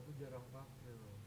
aku jarang pakai loh.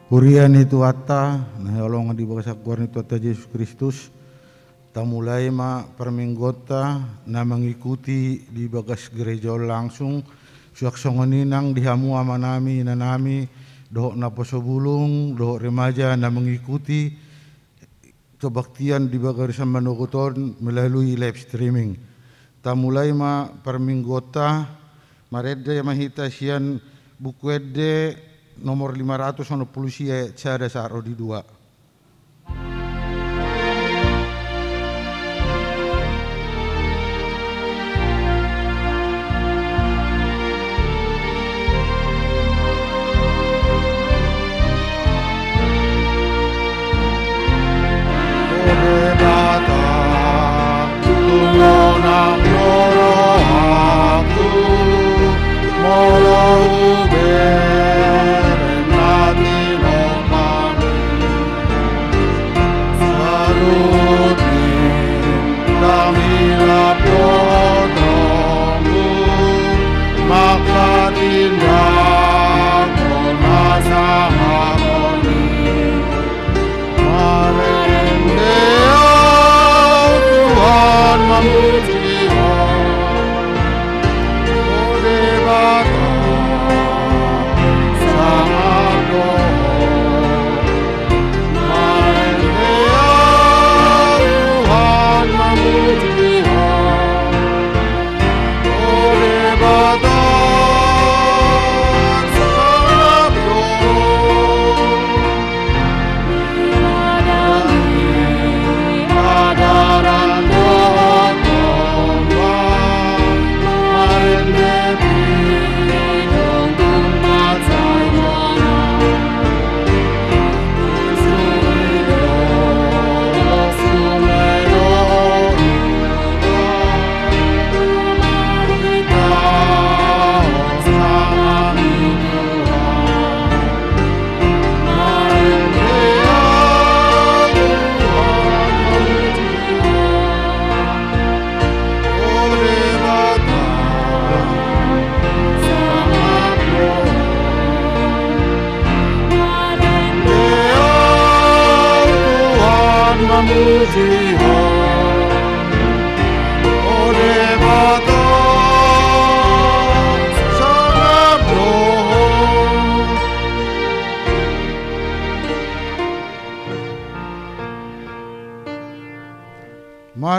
Hurian itu atta, nah olong di bawah sakuar itu atta Yesus Kristus. Tamulai ma perminggota na mengikuti di bagas gereja langsung. Suak songoninang dihamu amanami nanami dohok na posobulung, dohok remaja na mengikuti kebaktian di bagas Manogoton melalui live streaming. Tamulai ma perminggota marede mahita sian bukuede nomor 560 sia cara saro di 2.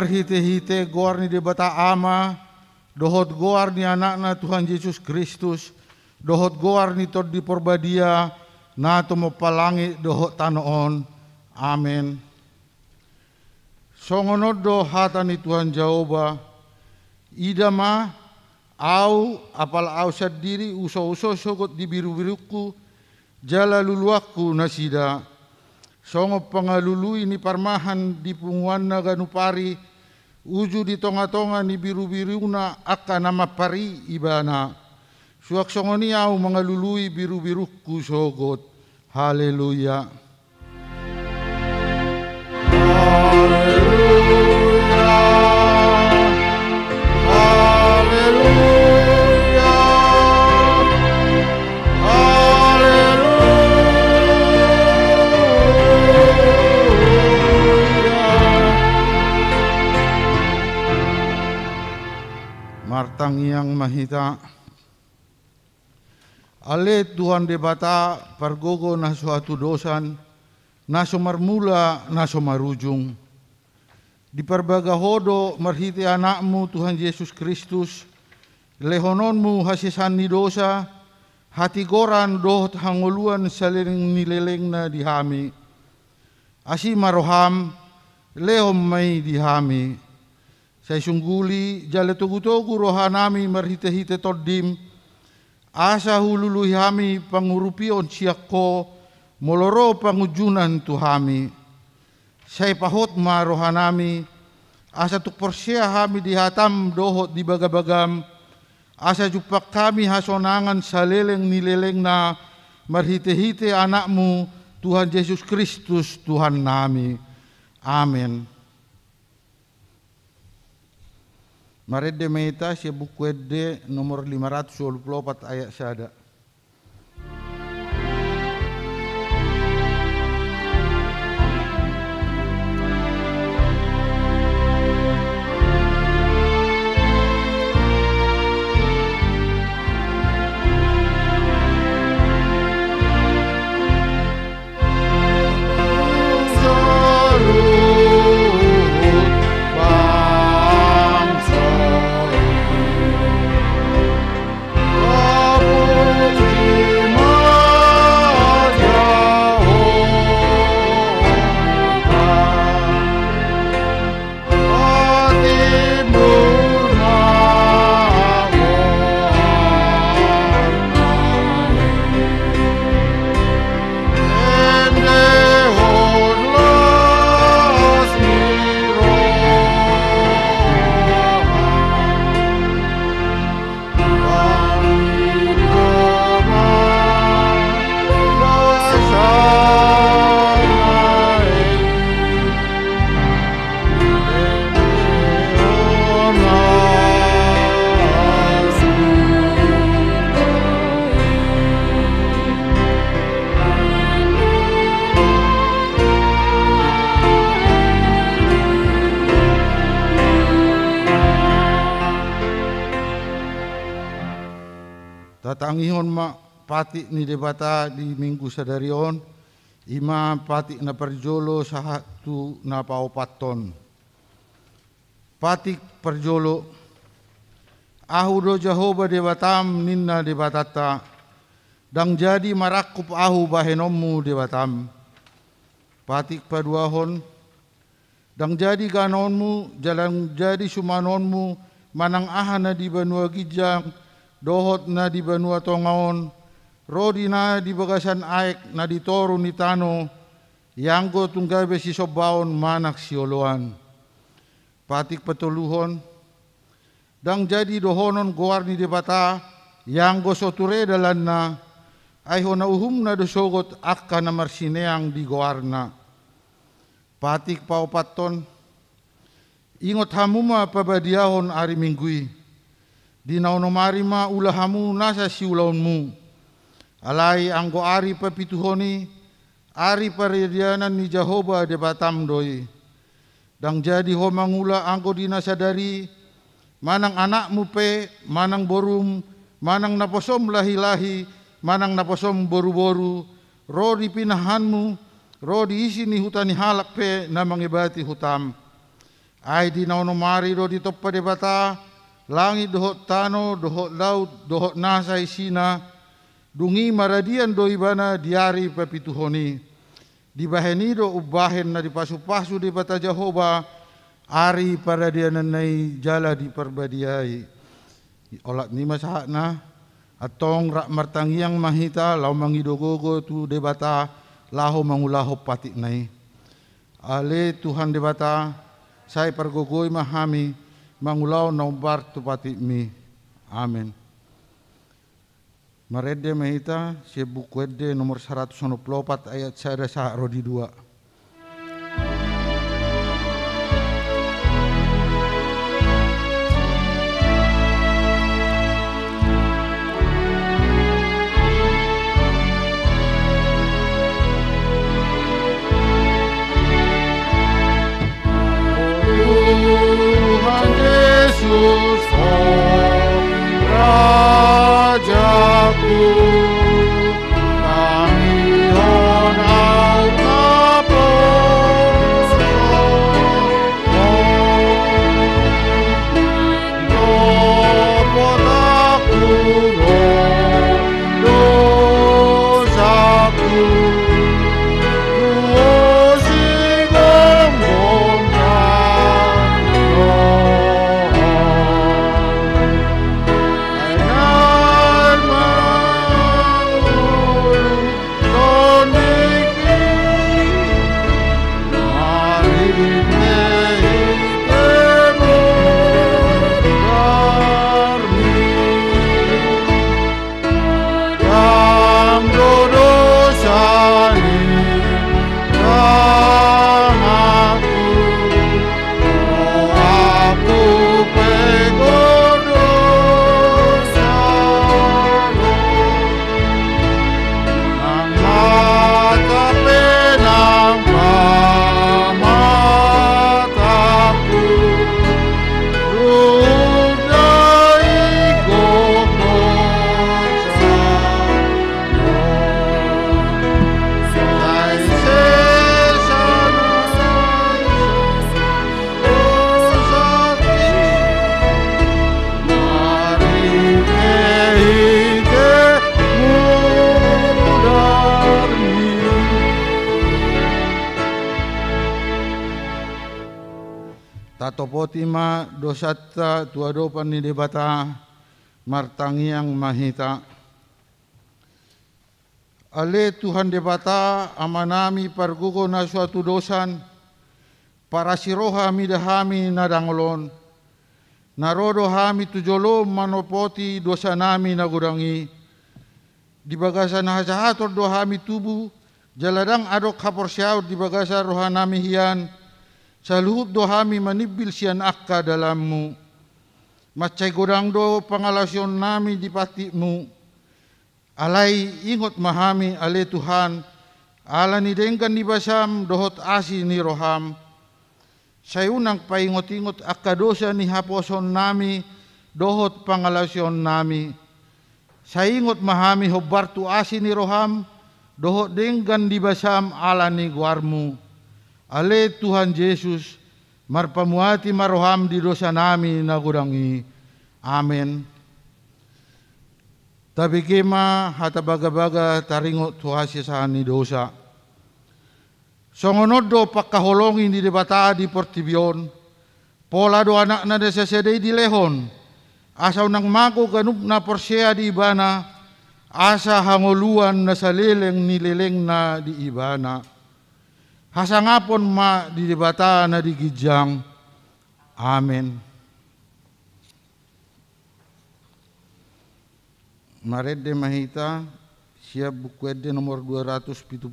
Hite-hite goar ni de bata ama, dohot goar ni anakna Tuhan Yesus Kristus, dohot goar ni tod di porbadia, na tomo palangi dohot tanoon. Amen. Songonod do hata ni Tuhan Jehova, idama au apal au sadiri uso-uso sogot di biru-biruku, jala luluakku nasida. Songo pangalului ni parmahan di punguan na ganupari, uju di tonga-tonga ni biru-biruna akka nama pari ibana. Suak songoni au mangalului biru-biruku sogot. Haleluya. Haleluya. Haleluya. Martang yang mahita ale Tuhan debata pargogo na suatu dosan na sumarmula na sumarujung di parbagahodo marhiti anakmu Tuhan Yesus Kristus lehononmu hasisan ni dosa hati goran dohot hanguluan saliring nileleng na dihami asi maroham lehom may dihami say sungguli jale tugu-tugu rohanami marhite-hite toddim asa hulului hami pangurupion siakko moloro pangujunan tuhami say pahot marohanami asa tukporsia hami dihatam dohot di bagabagam asa jupak kami hasonangan saleleng nileleng na marhite-hite anakmu Tuhan Yesus Kristus Tuhan nami. Amin. Marede meta si buku ede nomor 524 ayat sada. Tatangihon ma pati ni debata di minggu sadarion, ima pati na perjolo sahatu na paupaton. Pati perjolo, ahu do Jehovah debatam ninna debatata, dang jadi marakup ahu bahenommu debatam. Pati paduahon, dang jadi ganonmu, jalan jadi sumanonmu, manang ahana di benua gijang, dohot na di benua tongaon, rodi na di bagasan aek na di toru ni tano, yanggo tunggai besi sobaon manak sioloan. Patik petuluhon, dang jadi dohonon goar ni debata, yanggo soture dalan na, ayho na uhum na dosogot akka na marsineang di goar na. Patik paupaton, ingot hamuma pabadiahon ari minggui, di naunomari ma ulahamu nasa siulaunmu. Alai anggo ari papituhoni, ari paredianan ni Jehovah debatam doi. Dang jadi ho mangula anggo dinasadari, manang anakmu pe, manang borum, manang naposom lahi-lahi, manang naposom boru-boru, ro di pinahanmu, ro di isi ni hutani halak pe na mangibati hutam. Ai di naunomari ro di toppa debata, langit dohot tano, dohot laut, dohot nasa isina, dungi maradian doi bana diari papituhoni. Di bahenido ubahen na di pasu-pasu di bata Jehovah, ari paradianan nai jala di perbadiai. Olat ni masahat na, atong rak martangiang mahita, lau mangidogogo tu debata, laho mangulaho patik nai. Ale Tuhan debata, saya pergogoi mahami, mangulau naubar tu patik mi. Amin. Marede mahita, si buku ede nomor 194 ayat saya sa rodi 2. Tuhan Yesus, Rajaku, Pangihon au kaposo, dopotaku dosaku, Topotima dosata tuadopan ni debata martangiang mahita. Ale Tuhan debata amanami pargugo na suatu dosan para siroha midahami nadangolon narodo hami tujolo manopoti dosa nami nagurangi di bagasan hasahator dohami tubuh jaladang adok kaporsyaud di bagasan rohanami hian saluhut dohami manibil sian akka dalammu. Macai godang do pangalasyon nami di patikmu. Alai ingot mahami ale Tuhan. Ala ni denggan ni basam dohot asi ni roham. Sayunang paingot-ingot akka dosa ni haposon nami dohot pangalasyon nami. Saingot mahami hobar tu asi ni roham, dohot denggan di basam ala ni guarmu. Ale Tuhan Yesus, marpamuati maroham di dosa nami nagurangi. Amen. Tapi kema hata baga-baga taringot tuhasi sahani dosa. Songonodo pakaholongin di debata di Portibion. Pola do anak na desa sedai di lehon. Asa unang mako ganup na porsea di ibana. Asa hangoluan na saleleng nileleng na di ibana. Hasangapon ma di debata na di gijang. Amen. Marede mahita siap bukuede nomor 275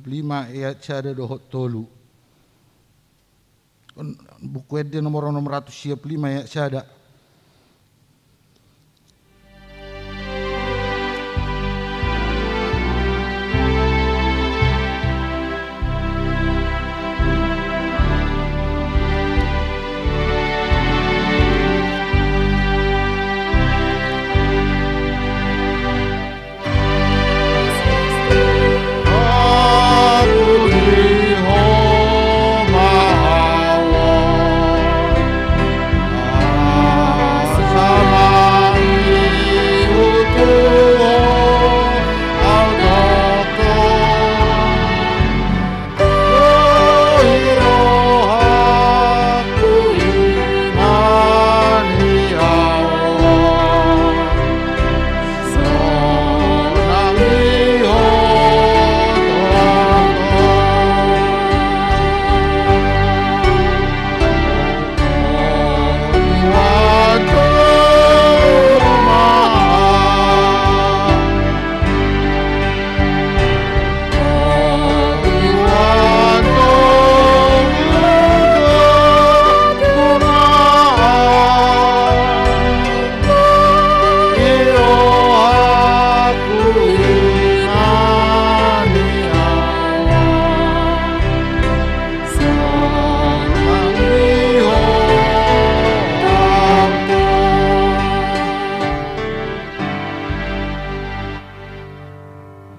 ayat sada dohot tolu. Bukuede nomor 605 ayat sada.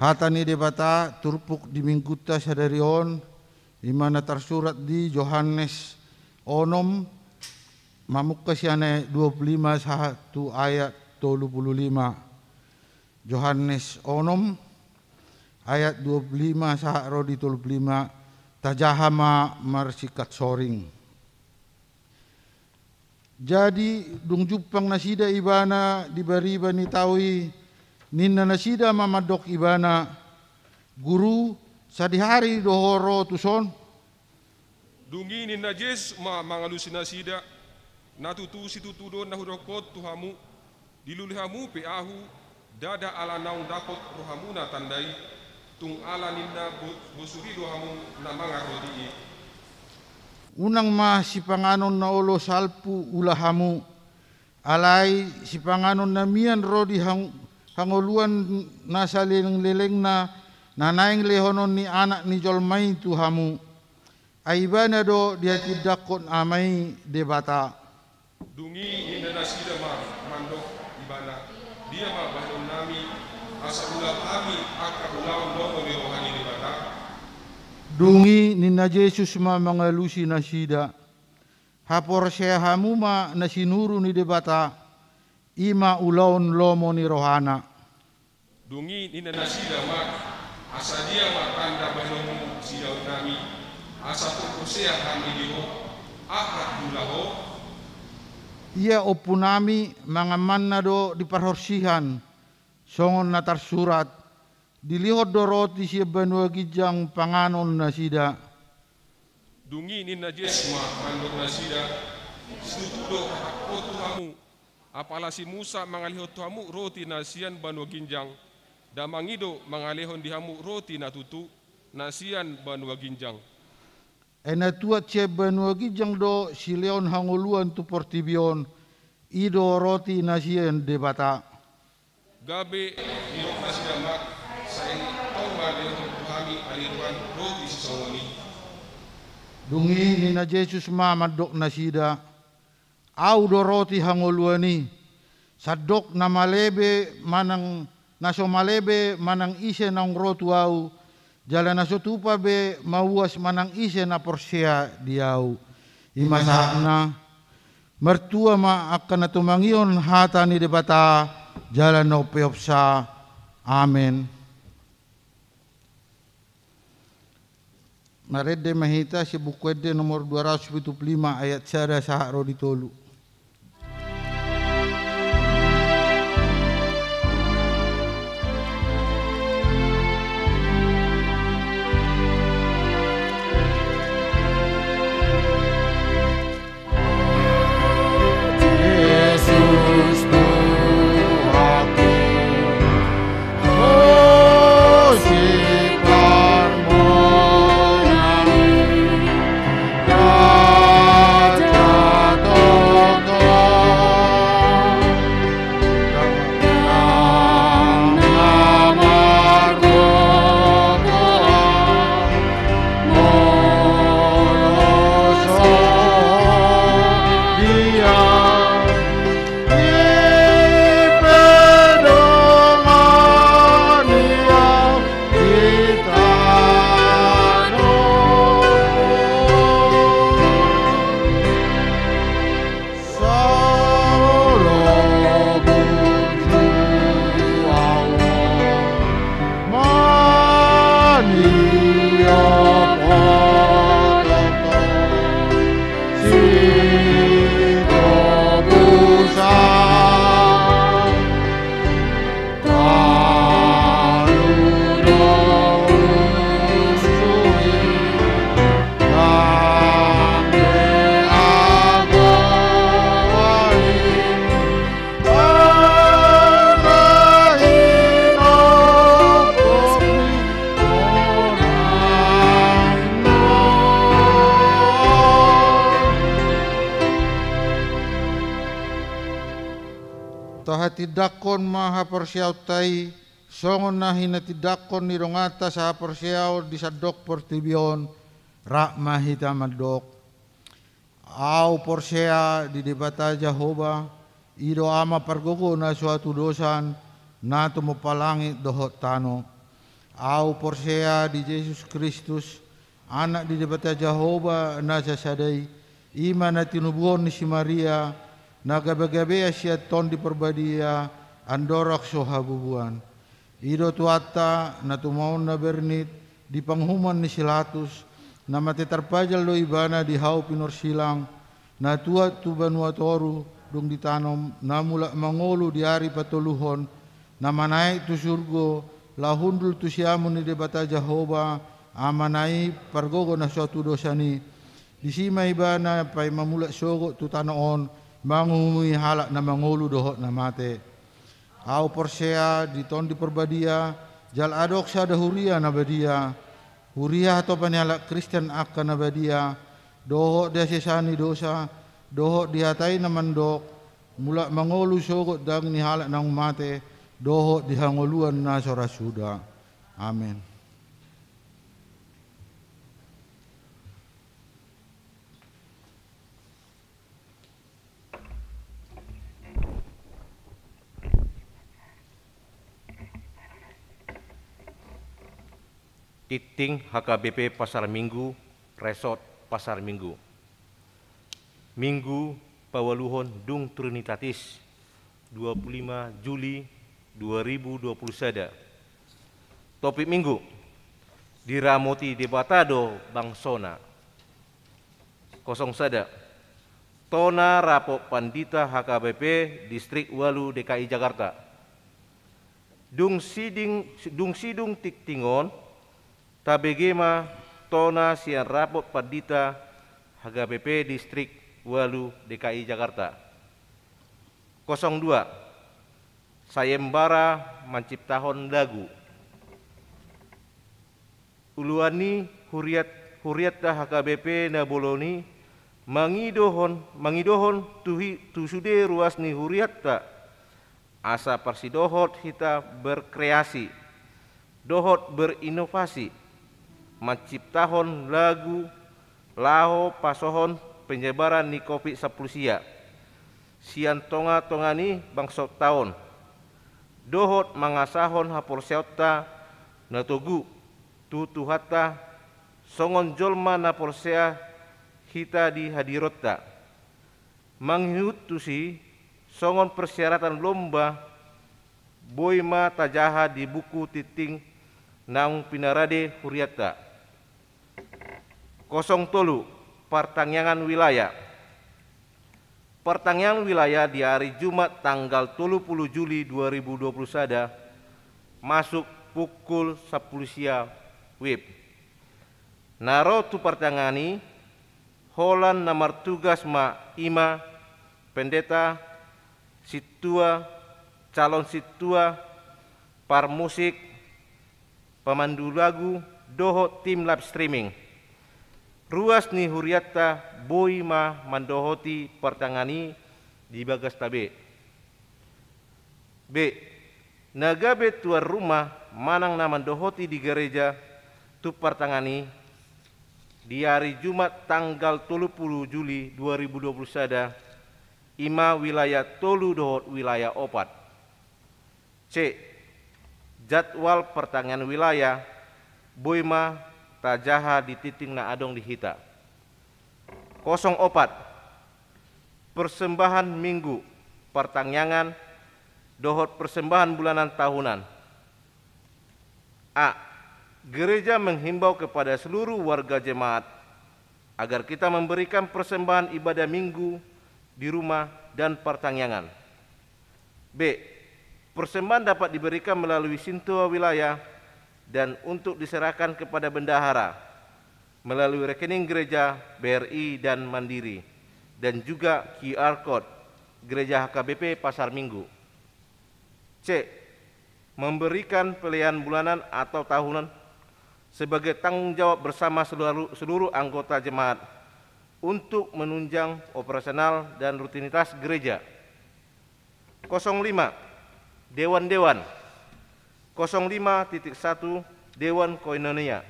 Hatani debata turpuk di mingguta sadarion di mana tersurat di Yohanes onom mamukka siane 25 satu ayat 35. Yohanes onom ayat 25 sah rodi 35 tajahama marsikat soring. Jadi dung jupang nasida ibana dibari bani tawi ninna nasida mamadok ibana guru sadihari dohoro tuson dungi ninna jes ma mangalusi nasida natutu situtudo nahurokot tuhamu dilulihamu pe ahu dada ala naung dakot rohamuna tandai tung ala ninna bosuri dohamu na mangarodi unang ma si panganon na olo salpu ulahamu alai si panganon na mian rodi hangoluan nasa leleng na nanaing lehonon ni anak ni jolmai tuhamu aibana do dia tidak kon amai debata dungi inda nasida ma mandok ibana dia ma bahon nami asa ulah kami akak ulah domo ni rohani debata dungi ninna Yesus ma mangalusi nasida hapor sehamu ma nasinuru ni debata ima ulaon lomo ni rohana dungi ninna nasida ma asa dia ma tanda bahonu sida nami asa tukusea kami diho akak ulaho ia opunami mangamanna do diparhorsihan songon na tersurat dilihod do roti siya banua gijang panganon nasida dungi ninna jesma mandok nasida situdo hakko tuhamu apala si Musa mangalihot tuhamu roti nasian banua ginjang damangido mangalihon dihamu roti natutu nasian banua ginjang ena tuat siya banua gijang do sileon hanguluan tu Portibion ido roti nasian debata gabe ilok nasida mak sayang tau malihon tuhami aliruan roti sisongoni dungi nina Yesus mamadok nasida au do roti hanguluani sadok na malebe manang naso malebe manang ise na rotu au, jala naso tupa be mauas manang ise na Porsia diau. Imasakna, mertua ma akan na tumangion hata ni debata, jala no peopsa. Amen. Marede mahita si bukwede nomor 275 ayat 1 sa haro ditolu. Tidakon maha Porsiaw tay songon na hinatidakon ni rongata sa Porsiaw di sadok portibion ra mahita madok aw Porsia di debata Jehova ido ama pargogo na suatu dosan na tumupalangit dohot tano aw Porsia di Yesus Kristus anak di debata Jehova na sasadai iman na tinubuhon ni si Maria nagabe-gabe siya ton di perbadia andorak sohabubuan. Ido tuata na tumaon na bernit di panghuman ni Silatus na matetarpajal lo ibana di hau pinorsilang na tuat tubanua toru dung ditanom na mula mangolu di hari patuluhon na manai tu surgo lahundul tu siamun ni debata Jehova amanai pargogo na suatu dosani di sima ibana pay mamula sogo tu tanoon mangumui halak na mangolu dohot na mate. Au Porsia di ton di perbadia jal adok sa dahuria na badia. Huria atau panyalak Kristen akan na badia. Dohot dia sesani dosa. Dohot dihatai na mandok. Mula mangolu sogot dang ni halak na mate. Dohot dihangoluan na sorasuda. Amen. Titing HKBP Pasar Minggu, Resort Pasar Minggu. Minggu Pawaluhon Dung Trinitatis 25 Juli 2020 sada. Topik Minggu Diramoti Debatado Bangsona. Kosong sada. Tona Rapok Pandita HKBP Distrik Walu DKI Jakarta. Dung sidung tiktingon tabegema tona sian rapot pandita HKBP Distrik Walu DKI Jakarta. 02 Sayembara Menciptahon Lagu Uluani huriat HKBP Naboloni mangidohon tusude ruas ni huriat ta asa persidohot hita berkreasi dohot berinovasi menciptahon lagu laho pasohon penyebaran ni COVID-10 sian tonga-tongani bangsot tahun dohot mangasahon haporseota na togu tutuhata songon jolma na porsea hita di hadirota manghiutusi songon persyaratan lomba boima tajaha di buku titing naung pinarade huriata. 03 Pertangyangan wilayah. Pertangyangan wilayah di hari Jumat tanggal 30 Juli 2021 masuk pukul 10 siang WIB. Naro tu pertangani holan nomor tugas ma ima pendeta situa calon situa par musik pemandu lagu doho tim live streaming. Ruas ni huriata boy ma mandohoti pertangani di bagas tabe. B. Nagabe tuan rumah manang na mandohoti di gereja tu pertangani di hari Jumat tanggal 30 Juli 2021 ima wilayah tolu dohot wilayah opat. C. Jadwal pertangani wilayah boy ma tajaha di titing na adong di hita. 04 Persembahan minggu pertangyangan dohot persembahan bulanan tahunan. A. Gereja menghimbau kepada seluruh warga jemaat agar kita memberikan persembahan ibadah minggu di rumah dan pertangyangan. B. Persembahan dapat diberikan melalui sintua wilayah dan untuk diserahkan kepada bendahara melalui rekening gereja BRI dan Mandiri dan juga QR Code Gereja HKBP Pasar Minggu. C. Memberikan pelayanan bulanan atau tahunan sebagai tanggung jawab bersama seluruh anggota jemaat untuk menunjang operasional dan rutinitas gereja. 05 Dewan-dewan. 05.1 Dewan Koinonia.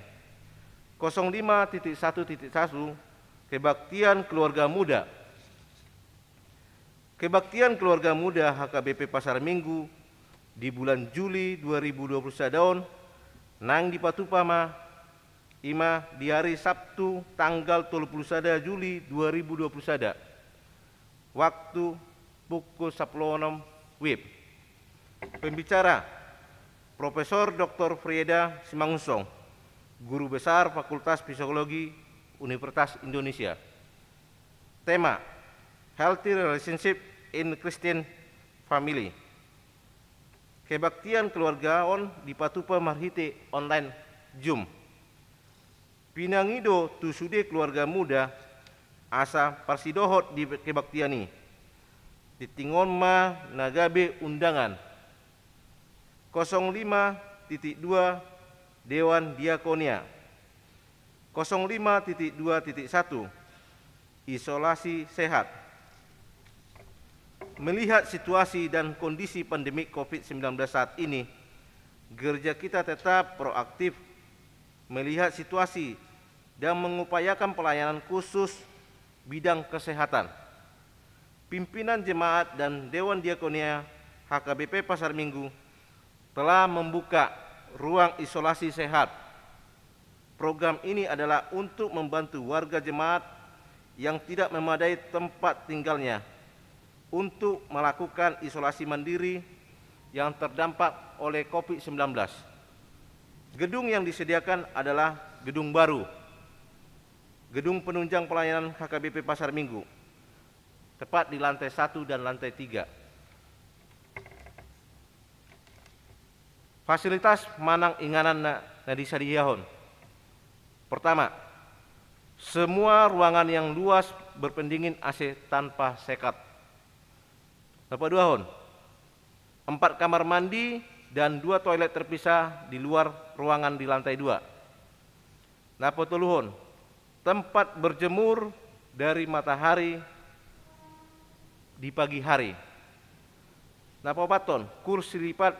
05.1.1 Kebaktian Keluarga Muda. Kebaktian Keluarga Muda HKBP Pasar Minggu di bulan Juli 2021 daun nang dipatupama ima di hari Sabtu tanggal 31 Juli 2021 waktu pukul 10.06 WIB. Pembicara Profesor Dr. Frieda Simangunsong, Guru Besar Fakultas Psikologi Universitas Indonesia. Tema: Healthy Relationship in Christian Family. Kebaktian keluarga on di Patupa Marhite online Zoom. Pinangido tusude keluarga muda asa parsidohot di kebaktiani. Ditingon ma nagabe undangan. 05.2 Dewan Diakonia. 05.2.1 Isolasi sehat. Melihat situasi dan kondisi pandemi COVID-19 saat ini, gereja kita tetap proaktif melihat situasi dan mengupayakan pelayanan khusus bidang kesehatan. Pimpinan jemaat dan Dewan Diakonia HKBP Pasar Minggu telah membuka ruang isolasi sehat. Program ini adalah untuk membantu warga jemaat yang tidak memadai tempat tinggalnya untuk melakukan isolasi mandiri yang terdampak oleh COVID-19. Gedung yang disediakan adalah gedung baru, gedung penunjang pelayanan HKBP Pasar Minggu, tepat di lantai 1 dan lantai 3. Fasilitas manang inganan na disadiahon. Pertama, semua ruangan yang luas berpendingin AC tanpa sekat. Dapat 2 4 kamar mandi dan 2 toilet terpisah di luar ruangan di lantai 2. Dapat 3 tempat berjemur dari matahari di pagi hari. Dapat 4 kursi lipat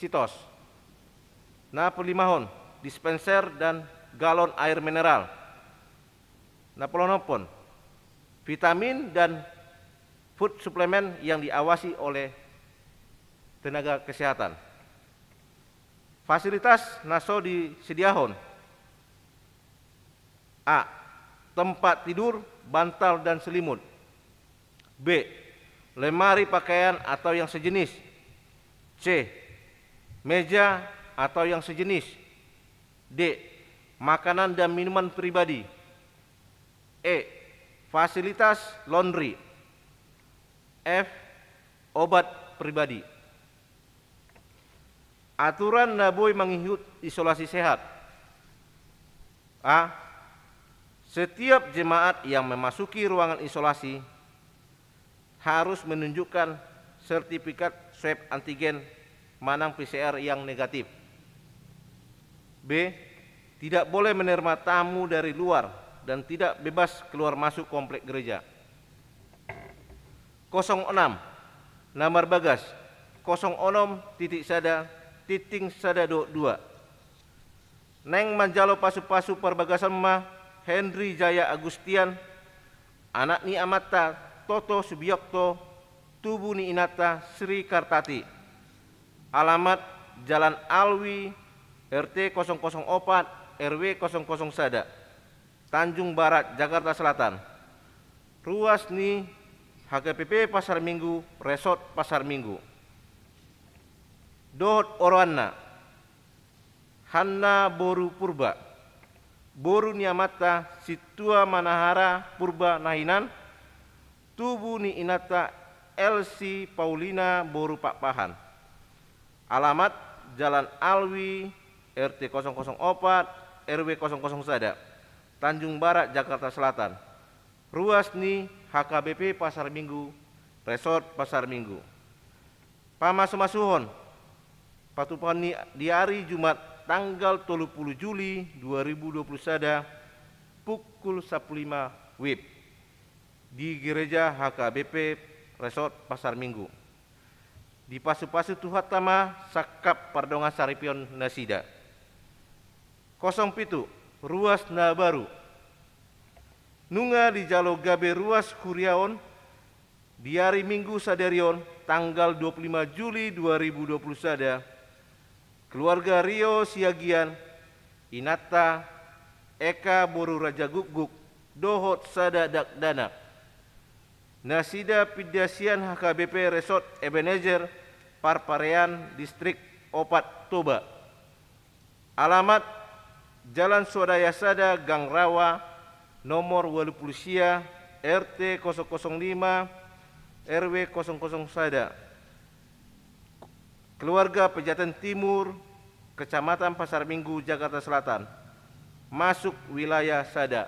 citos. Dapat 5 dispenser dan galon air mineral. Dapat 6 vitamin dan food suplemen yang diawasi oleh tenaga kesehatan. Fasilitas naso disediakan. A. Tempat tidur, bantal dan selimut. B. Lemari pakaian atau yang sejenis. C. Meja atau yang sejenis. D. Makanan dan minuman pribadi. E. Fasilitas laundry. F. Obat pribadi. Aturan naboi mengikut isolasi sehat. A. Setiap jemaat yang memasuki ruangan isolasi harus menunjukkan sertifikat swab antigen manang PCR yang negatif. B. Tidak boleh menerima tamu dari luar dan tidak bebas keluar masuk komplek gereja. 06. Nomor bagas 06.sada.2. Neng Manjalo pasu-pasu perbagasan mah Henry Jaya Agustian, anak ni Amata Toto Subiokto, tubuh ni Inata Sri Kartati. Alamat Jalan Alwi, RT 004, RW 00 Sada, Tanjung Barat, Jakarta Selatan. Ruas ni HKPP Pasar Minggu, Resort Pasar Minggu. Dohot Orwana, Hanna Boru Purba, Boru Niamata Situa Manahara Purba Nahinan, tubuh ni Inata LC Paulina Boru Pakpahan. Alamat Jalan Alwi, RT 004, RW 00 Sada, Tanjung Barat, Jakarta Selatan. Ruas ni HKBP Pasar Minggu, Resort Pasar Minggu. Pamasumasuhon, patupan ni di hari Jumat tanggal 30 Juli 2020 Sada, pukul 15 WIB di Gereja HKBP Resort Pasar Minggu. Di pasu-pasu Tuhatama Sakap Pardonga Saripion Nasida. 07. Ruas Nabaru. Nunga di Jalo Gabe Ruas Kuriaon di hari Minggu Sadarion tanggal 25 Juli 2020 Sada. Keluarga Rio Siagian, Inata, Eka Boru Raja Guguk, Dohot Sada Dakdana. Nasida Pidyasian HKBP Resort Ebenezer, Parparean, Distrik Opat Toba. Alamat Jalan Swadaya Sada, Gang Rawa, nomor 20 RT 005, RW 00 Sada. Keluarga Pejaten Timur, Kecamatan Pasar Minggu, Jakarta Selatan. Masuk wilayah Sada.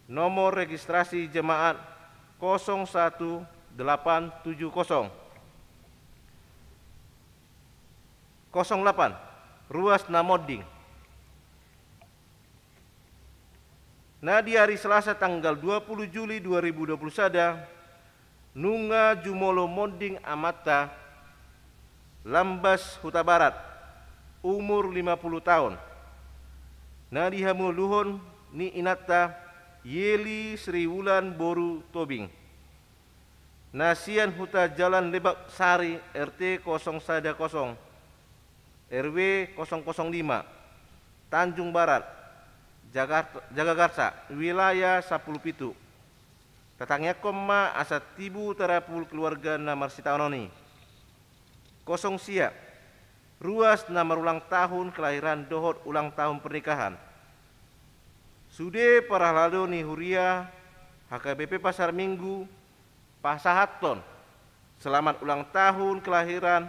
Nomor registrasi jemaat 01870. 08. Ruas Namoding. Nah, di hari Selasa tanggal 20 Juli 2020 Sada, Nunga Jumolo Monding Amata, Lambas Huta Barat, umur 50 tahun. Nadihamu Luhon ni Inata Yeli Sri Wulan Boru Tobing. Nasian Huta Jalan Lebak Sari, RT 0 Sada 0, RW 005, Tanjung Barat, Jagakarsa, wilayah 10 Pitu. Tatangnya koma asa tibu terapul keluarga namar sitaononi. 0 Sia, ruas nama ulang tahun kelahiran Dohot ulang tahun pernikahan. Sude para lalu ni Huria HKBP Pasar Minggu Pasahaton. Selamat ulang tahun kelahiran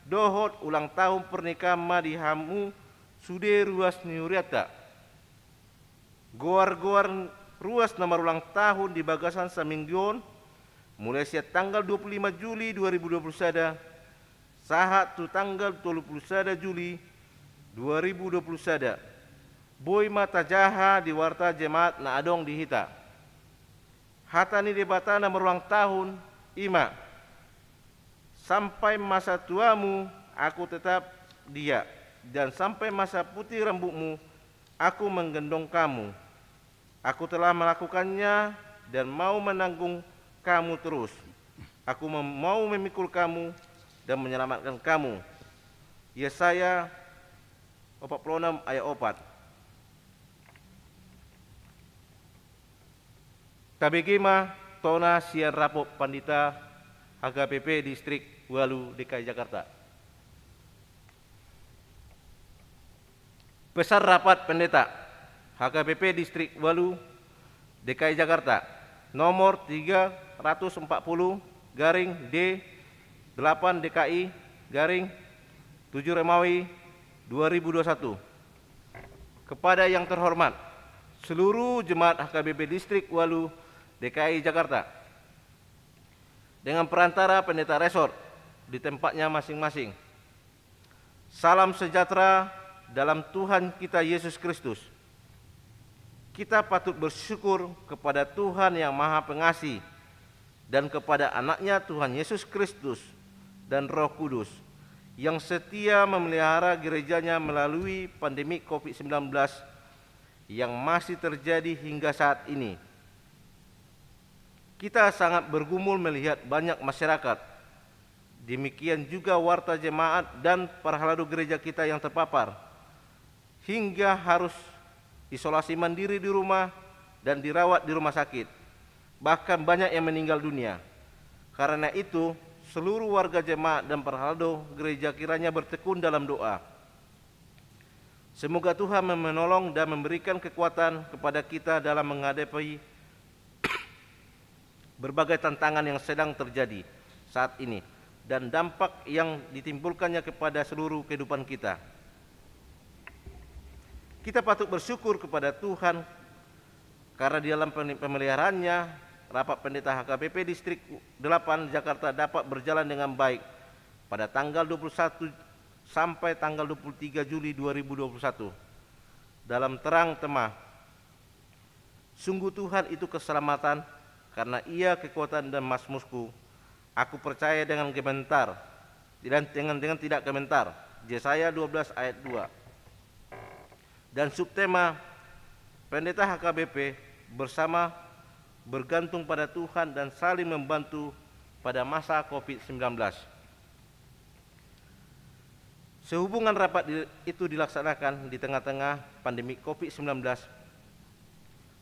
Dohot ulang tahun pernikahan Madihamu Sude ruas ni Huriata. Goar-goar ruas nama ulang tahun di Bagasan Saminggion mulai siap tanggal 25 Juli 2020 Sada. Sahat tu tanggal 30 Sada Juli 2020 Sada. Boy mata jaha di warta jemaat na adong di hita. Hatani debata na meruang tahun ima. Sampai masa tuamu aku tetap dia, dan sampai masa putih rambutmu aku menggendong kamu. Aku telah melakukannya dan mau menanggung kamu terus. Aku mau memikul kamu dan menyelamatkan kamu. Yesaya 46 ayat 4. Tabegema tona sian rapop pandita HKBP Distrik Walu DKI Jakarta. Pesan rapat pendeta HKBP Distrik Walu DKI Jakarta nomor 340 garing D 8 DKI garing 7 Remawi 2021. Kepada yang terhormat seluruh jemaat HKBP Distrik Walu DKI Jakarta dengan perantara pendeta resort di tempatnya masing-masing. Salam sejahtera dalam Tuhan kita Yesus Kristus. Kita patut bersyukur kepada Tuhan yang Maha Pengasih dan kepada anaknya Tuhan Yesus Kristus dan Roh Kudus yang setia memelihara gerejanya melalui pandemi COVID-19 yang masih terjadi hingga saat ini. Kita sangat bergumul melihat banyak masyarakat, demikian juga warta jemaat dan para haladu gereja kita yang terpapar, hingga harus isolasi mandiri di rumah dan dirawat di rumah sakit. Bahkan banyak yang meninggal dunia. Karena itu, seluruh warga jemaat dan para halado gereja kiranya bertekun dalam doa. Semoga Tuhan menolong dan memberikan kekuatan kepada kita dalam menghadapi berbagai tantangan yang sedang terjadi saat ini dan dampak yang ditimbulkannya kepada seluruh kehidupan kita. Kita patut bersyukur kepada Tuhan karena di dalam pemeliharaannya rapat pendeta HKBP Distrik 8 Jakarta dapat berjalan dengan baik pada tanggal 21 sampai tanggal 23 Juli 2021 dalam terang temah. Sungguh Tuhan itu keselamatan, karena Ia kekuatan dan mazmurku. Aku percaya dengan gementar dan dengan tidak gementar. Yesaya 12 ayat 2. Dan subtema pendeta HKBP bersama bergantung pada Tuhan dan saling membantu pada masa COVID-19. Sehubungan rapat itu dilaksanakan di tengah-tengah pandemi COVID-19,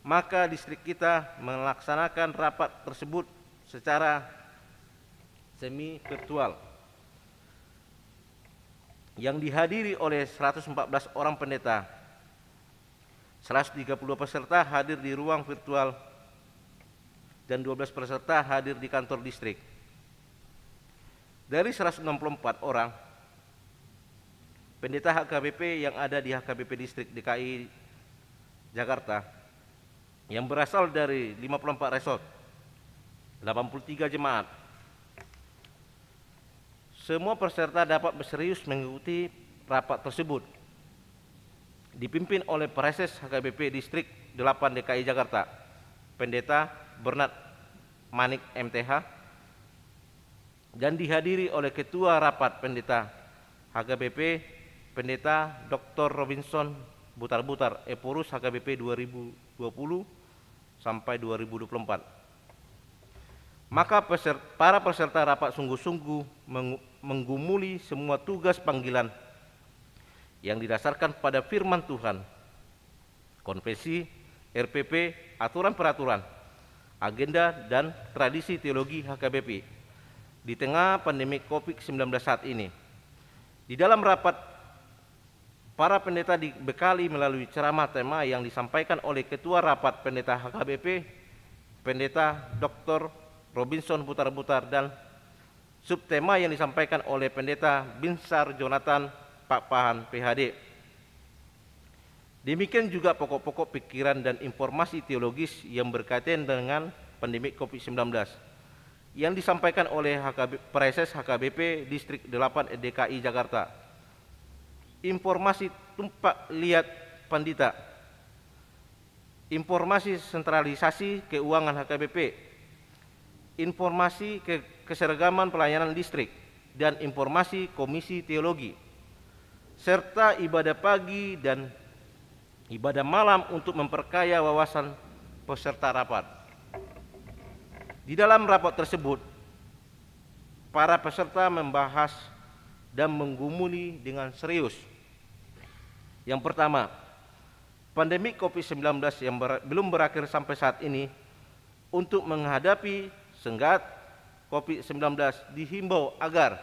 maka distrik kita melaksanakan rapat tersebut secara semi virtual yang dihadiri oleh 114 orang pendeta. 130 peserta hadir di ruang virtual dan 12 peserta hadir di kantor distrik. Dari 164 orang pendeta HKBP yang ada di HKBP Distrik DKI Jakarta yang berasal dari 54 resort, 83 jemaat. Semua peserta dapat berserius mengikuti rapat tersebut. Dipimpin oleh Preses HKBP Distrik 8 DKI Jakarta, Pendeta Bernard Manik MTH, dan dihadiri oleh Ketua Rapat Pendeta HKBP, Pendeta Dr. Robinson Butar-Butar, Epurus HKBP 2020 sampai 2024. Maka para peserta rapat sungguh-sungguh menggumuli semua tugas panggilan yang didasarkan pada firman Tuhan, konfesi, RPP, aturan-peraturan, agenda, dan tradisi teologi HKBP di tengah pandemi COVID-19 saat ini. Di dalam rapat, para pendeta dibekali melalui ceramah tema yang disampaikan oleh Ketua Rapat Pendeta HKBP, Pendeta Dr. Robinson Butar-Butar, dan subtema yang disampaikan oleh Pendeta Binsar Jonathan Pak Pahan PhD. Demikian juga pokok-pokok pikiran dan informasi teologis yang berkaitan dengan pandemi COVID-19 yang disampaikan oleh Preses HKBP Distrik 8 DKI Jakarta. Informasi tumpak lihat pandita, informasi sentralisasi keuangan HKBP, informasi keseragaman pelayanan distrik, dan informasi komisi teologi, serta ibadah pagi dan ibadah malam untuk memperkaya wawasan peserta rapat. Di dalam rapat tersebut, para peserta membahas dan menggumuli dengan serius. Yang pertama, pandemi COVID-19 yang belum berakhir sampai saat ini. Untuk menghadapi senggat COVID-19 dihimbau agar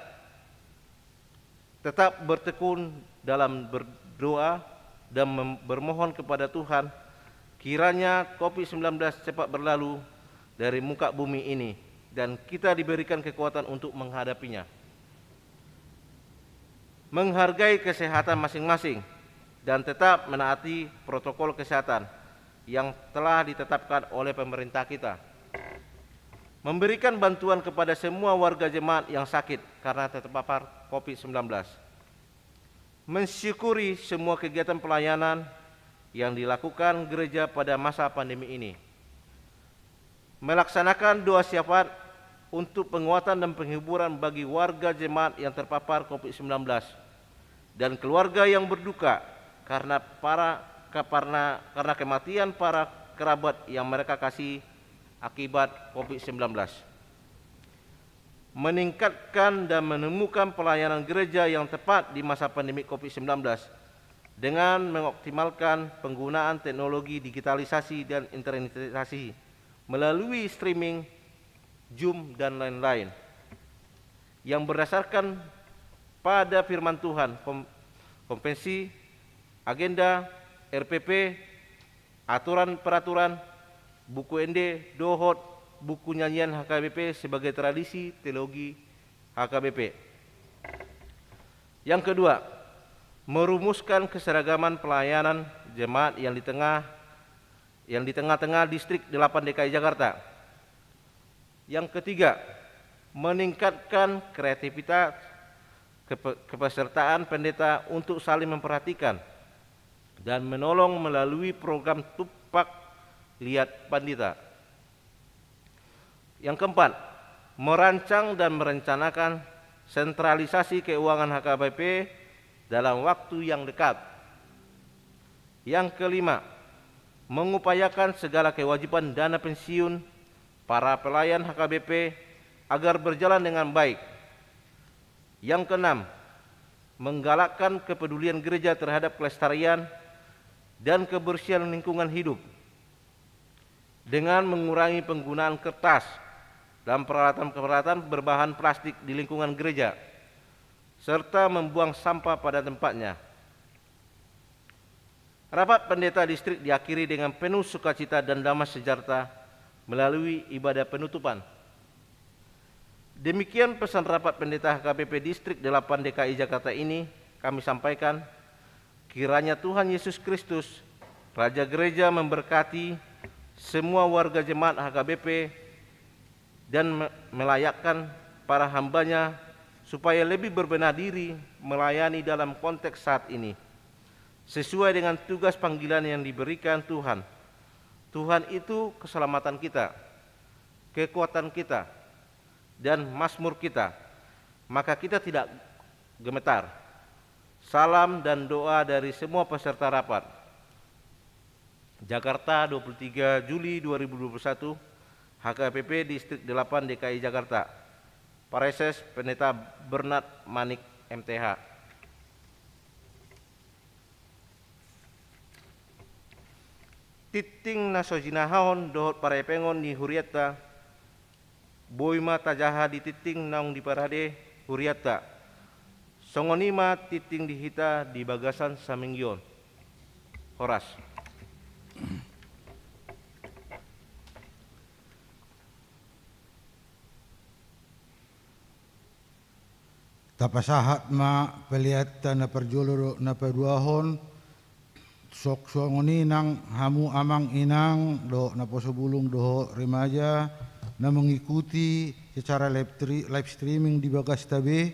tetap bertekun dalam berdoa dan bermohon kepada Tuhan, kiranya COVID-19 cepat berlalu dari muka bumi ini dan kita diberikan kekuatan untuk menghadapinya. Menghargai kesehatan masing-masing dan tetap menaati protokol kesehatan yang telah ditetapkan oleh pemerintah kita. Memberikan bantuan kepada semua warga jemaat yang sakit karena terpapar COVID-19. Mensyukuri semua kegiatan pelayanan yang dilakukan gereja pada masa pandemi ini. Melaksanakan doa syafaat untuk penguatan dan penghiburan bagi warga jemaat yang terpapar COVID-19 dan keluarga yang berduka karena kematian para kerabat yang mereka kasih akibat COVID-19. Meningkatkan dan menemukan pelayanan gereja yang tepat di masa pandemi COVID-19 dengan mengoptimalkan penggunaan teknologi digitalisasi dan internetisasi melalui streaming, Zoom, dan lain-lain yang berdasarkan pada firman Tuhan, konvensi, agenda, RPP, aturan-peraturan, buku ND, dohot, buku nyanyian HKBP sebagai tradisi teologi HKBP. Yang kedua, merumuskan keseragaman pelayanan jemaat yang di tengah-tengah distrik 8 DKI Jakarta. Yang ketiga, meningkatkan kreativitas kepesertaan pendeta untuk saling memperhatikan dan menolong melalui program Tupak Lihat Pandita. Yang keempat, merancang dan merencanakan sentralisasi keuangan HKBP dalam waktu yang dekat. Yang kelima, mengupayakan segala kewajiban dana pensiun para pelayan HKBP agar berjalan dengan baik. Yang keenam, menggalakkan kepedulian gereja terhadap kelestarian dan kebersihan lingkungan hidup dengan mengurangi penggunaan kertas dan peralatan-peralatan berbahan plastik di lingkungan gereja serta membuang sampah pada tempatnya. Rapat pendeta distrik diakhiri dengan penuh sukacita dan damai sejahtera melalui ibadah penutupan. Demikian pesan rapat pendeta HKBP distrik 8 DKI Jakarta ini kami sampaikan. Kiranya Tuhan Yesus Kristus, Raja Gereja, memberkati semua warga jemaat HKBP dan melayakkan para hambanya supaya lebih berbenah diri melayani dalam konteks saat ini sesuai dengan tugas panggilan yang diberikan Tuhan. Tuhan itu keselamatan kita, kekuatan kita, dan mazmur kita, maka kita tidak gemetar. Salam dan doa dari semua peserta rapat. Jakarta, 23 Juli 2021, HKBP Distrik 8 DKI Jakarta. Pareses Pendeta Bernard Manik, MTH. Titing nasojinahon dohot parepengon ni huriata, boima tajaha di titing naung di parade huriata. Songonima titing dihita di bagasan saminggion. Horas. Tapasahat ma peliata na perjolo na perduahon sok songoni nang hamu amang inang do na posobulung do remaja na mengikuti secara live streaming di Bagas Tabe.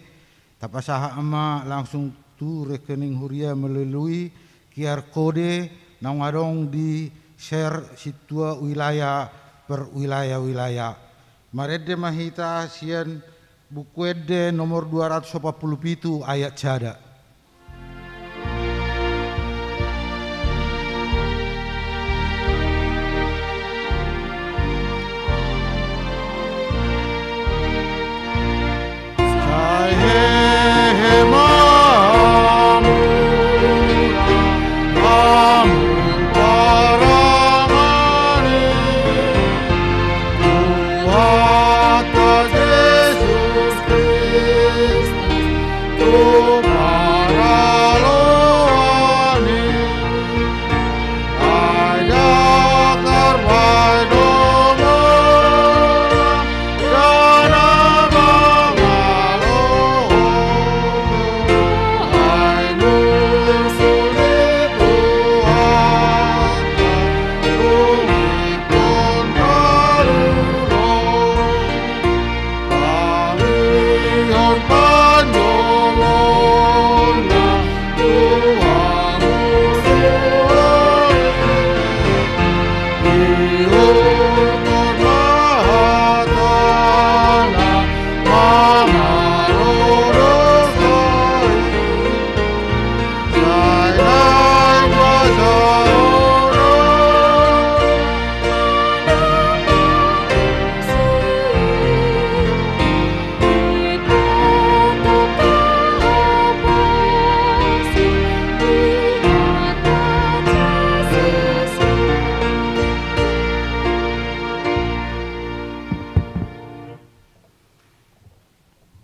Tapasaha ama langsung tu rekening huria melalui QR kode nang adong di share situa wilayah per wilayah-wilayah. Marede mahita sian bukuede nomor 247 ayat cada.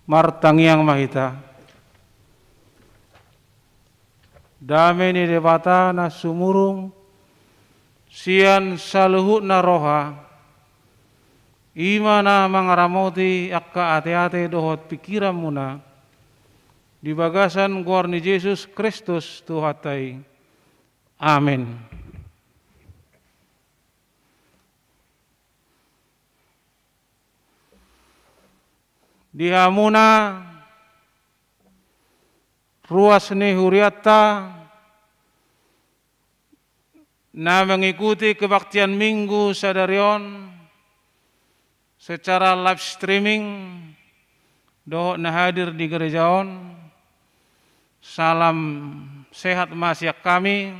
martangiang mahita. Dame ni debata na sumurung sian saluhut na roha ima na mangaramoti akka ate-ate dohot pikiran muna di bagasan guar ni Yesus Kristus Tuhatai. Amin. Dihamuna ruas ni huriata na mengikuti kebaktian minggu sadarion secara live streaming dohok na hadir di gerejaon. Salam sehat masyak kami.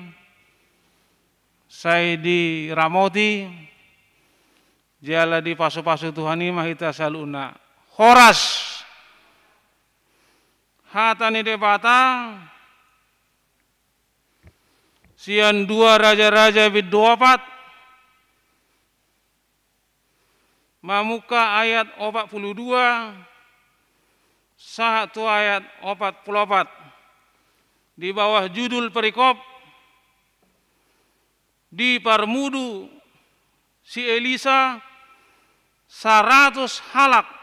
Saya di Ramoti jala di pasu-pasu Tuhani mahita saluna horas hatani debata sian dua raja-raja bidoapat mamuka ayat 42 satu ayat 44 di bawah judul perikop di parmudu si Elisa 100 halak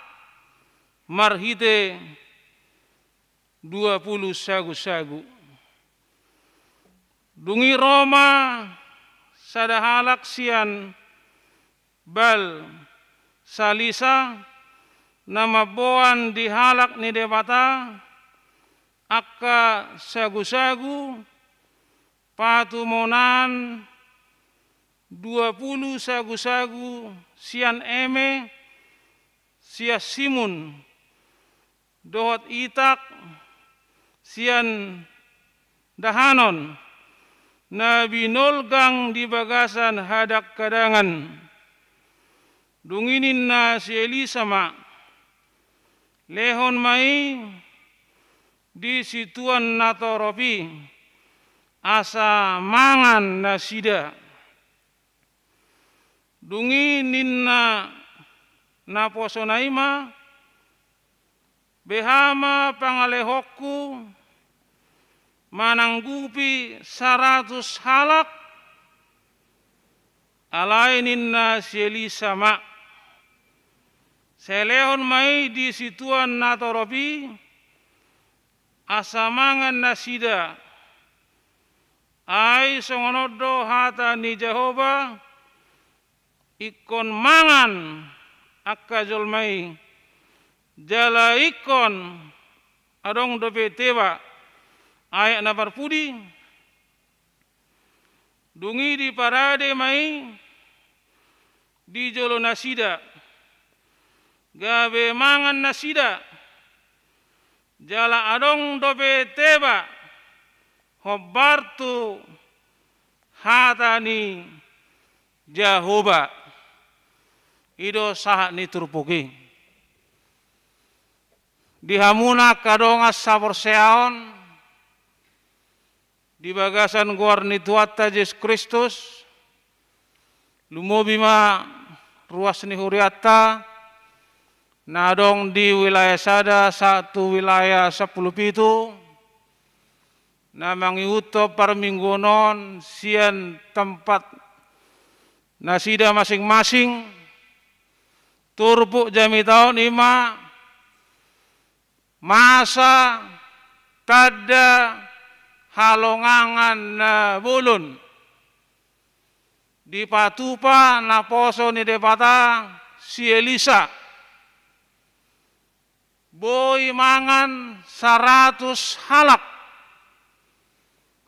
marhite 20 sagu-sagu. Dungi Roma sada halak sian bal salisa nama boan di halak ni debata akka sagu-sagu patumonan 20 sagu-sagu sian eme sia simun dohot itak sian dahanon na binolgang di bagasan hadak kadangan. Dunginin na si Elisa ma lehon mai di situan natoropi asa mangan na sida. Dunginin na posonaima behama pangalehokku mananggupi 100 halak alainin na si Elisa ma selehon mai di situan natoropi asamangan nasida ai songonodo hata ni Jehova ikon mangan akka jolmai jala ikon adong dope tewa ayat napar pudi dungi di parade mai di jolo nasida gabe mangan nasida jala adong dope teba hobbartu hatani Jehova ido sahat ni turpuki dihamuna kadonga sabor seaon di bagasan guar ni Tuata Yesus Kristus lumobima ruas ni huriata nadong di wilayah sada satu wilayah 10 pitu na mangiuto parminggonon sian tempat nasida masing-masing turpuk jami tahun 5 masa tada halongangan na bulun di patupa na poso ni debata si Elisa boy mangan 100 halak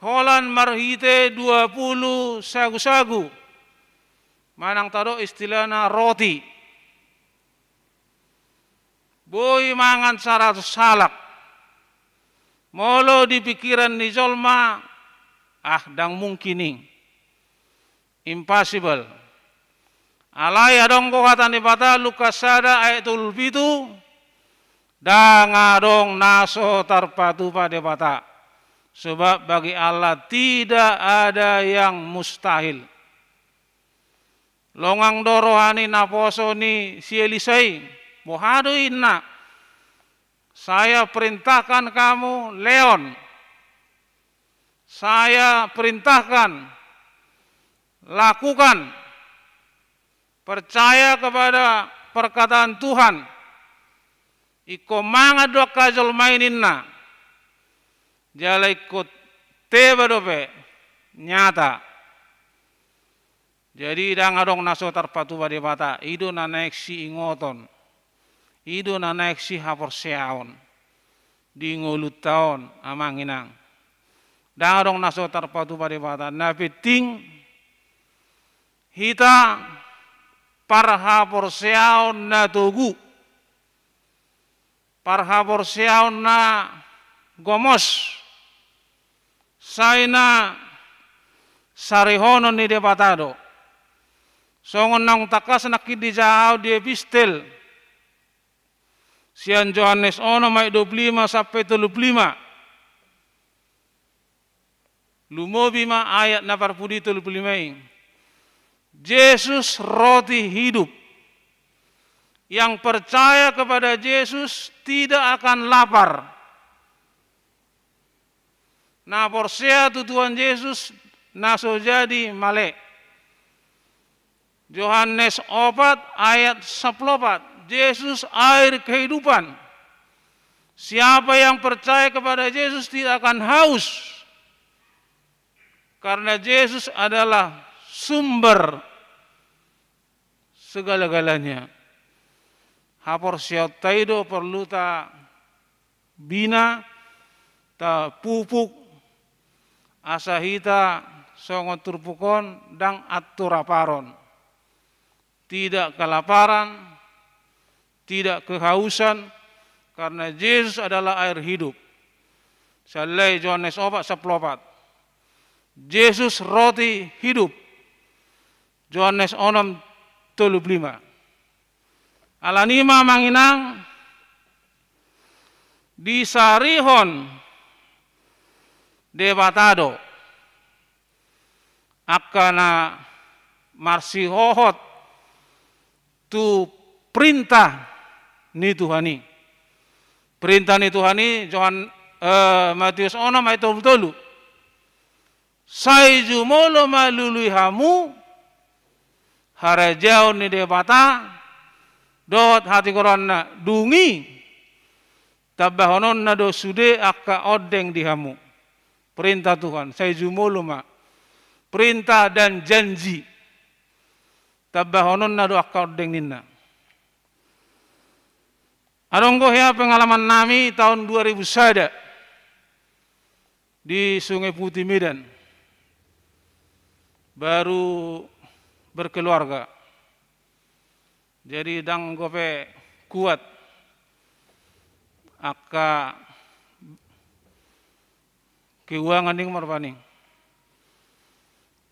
holan marhite 20 sagu-sagu manang tado istilahna roti boy mangan 100 halak molo di pikiran ni jolma dang mungkining impossible alai adong ko kata ni bata Lukas sada ayat 7 dang adong naso tarpatu pada bata sebab bagi Allah tidak ada yang mustahil. Longang dorohani naposo ni si Elisai bohado inna saya perintahkan kamu leon. Saya perintahkan, lakukan, percaya kepada perkataan Tuhan. Iko manga dua kajol maininna, jala ikut teba dope nyata. Jadi dang adong naso tarpatu bade bata, ido na naik si ingoton, ido na naik si hapor seaon, di ngolut taon amanginang. Dang adong naso tarpatu bade bata, na peting hita parhapor seaon na togu, parhapor seaon na gomos, saina sarihono ni debatado. Songon nang takas nakid di jauh di epistel. Sian Johannes ono may 25 sampai 35. Lumobi ma ayat na parpudi 35. Yesus roti hidup. Yang percaya kepada Yesus tidak akan lapar. Nah porsea tu Tuhan Yesus naso jadi malek. Yohanes 4 ayat 14. Yesus air kehidupan. Siapa yang percaya kepada Yesus tidak akan haus. Karena Yesus adalah sumber segala-galanya. Hapor siat taido perlu ta bina, ta pupuk, asahita songot turpukon dang aturaparon. Tidak kelaparan, tidak kehausan, karena Yesus adalah air hidup. Salai Yohanes 4:14. Yesus roti hidup. Yohanes 6:35. Alanima manginang disarihon debatado akana marsihohot tu perintah ni Tuhani. Perintah ni Tuhani Matius 6 ayat 27. Sai jumolo malului hamu harajau ni debata dot hati korona dungi tabahonon na do sude akka odeng di hamu. Perintah Tuhan, sai jumolo ma. Perintah dan janji. Tabahonon na do akka odeng ninna. Adonggo ya pengalaman nami tahun 2000 sada di Sungai Putih Medan. Baru berkeluarga. Jadi dang gope kuat. Aka keuangan ning marpaning.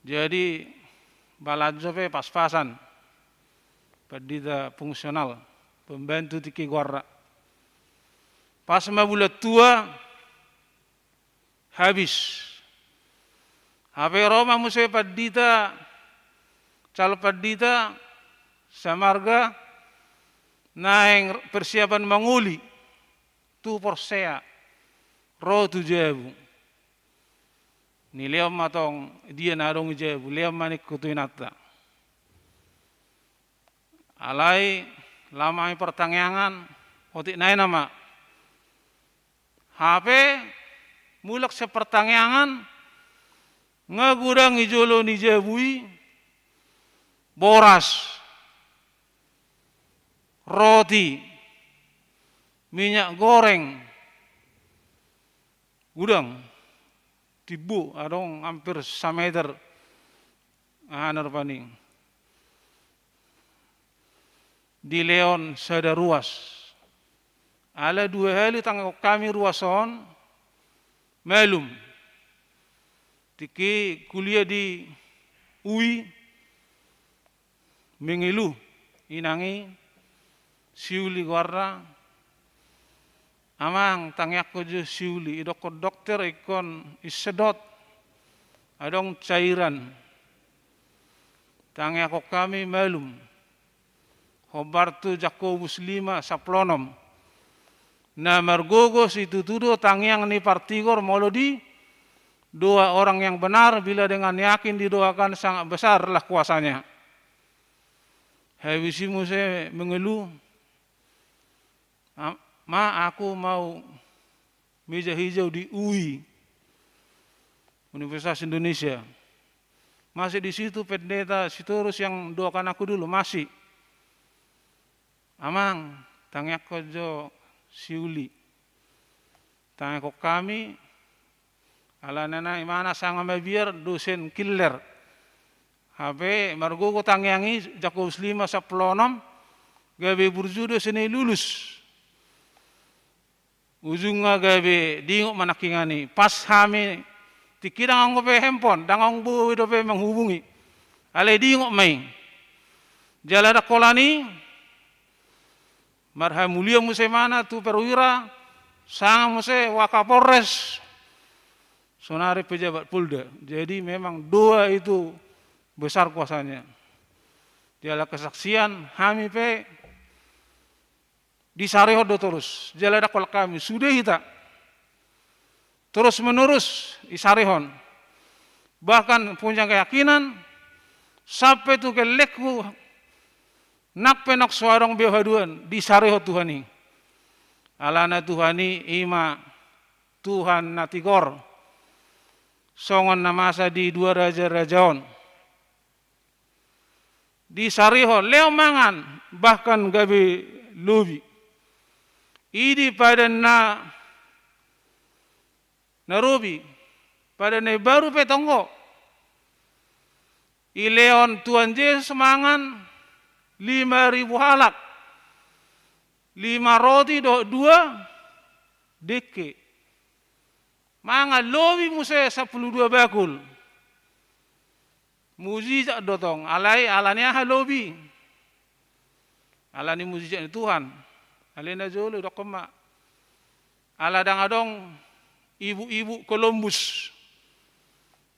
Jadi balajo pe pas-pasan. Pedida fungsional. Pembantu tiki guarra. Pas mabulat tua habis. HP Roma musai padita, calo padita, samarga, naeng persiapan manguli, tu porsea, ro tu jebu. Ni liam matong dia narong jebu, liam manik kutuinata. Alai lama pertanyaan, otik naik nama. HP mulak sepertanyaan. Ngagurang ijolo ni jebui, boras, roti, minyak goreng, gudang, tibu, adong hampir 1 meter, anar paning. Di Leon sada ruas, ala 2 hari tanggal kami ruason, melum. Tiki kuliah di UI, mengilu, inangi, siuli guarda, amang tangyak ko jo siuli, idokot dokter ikon isedot, adong cairan, tangyak ko kami malum, Hobartu Jakobus 5 saplonom, na margogo si tutudo tangyang ni partigor molodi, dua orang yang benar bila dengan yakin didoakan sangat besarlah kuasanya. Habisimu saya mengeluh, ma aku mau meja hijau di UI, Universitas Indonesia. Masih di situ pendeta Sitorus yang doakan aku dulu, masih. Amang, tangyak ko jo siuli. Tangyak ko kami, ala nana imana sanga mabiar dosen killer. Habe margo ko tangyangi Jakobus 5:10, gabe burjudo sini lulus. Ujung nga gabe dingok manakingani. Pas kami tikirang ang pe handphone, dangang buwi do pe menghubungi. Ale dingok may. Jalada kolani, marha mulia musemana tu perwira, sang muse wakapolres, sonari pejabat Polda. Jadi memang dua itu besar kuasanya. Jala kesaksian kami pe disarehodo terus. Jalada kol kami sudah kita terus menerus isarehon. Bahkan punya keyakinan sampai tu kelekku nak penok suarong behaduan disareho Tuhani. Alana Tuhani ima Tuhan natigor. Songon namasa di dua raja-rajaon. Disareho leo mangan bahkan gabi lubi. Idi pada narobi pada ne baru petonggo. Ileon Tuhan Yesus mangan 5.000 halak, 5 roti 2 deke. Manga lobi muse 12 bakul. Mujizat dotong, alania lobi. Alani mujizat Tuhan. Alena jolo dokoma. Aladang adong ibu-ibu Columbus.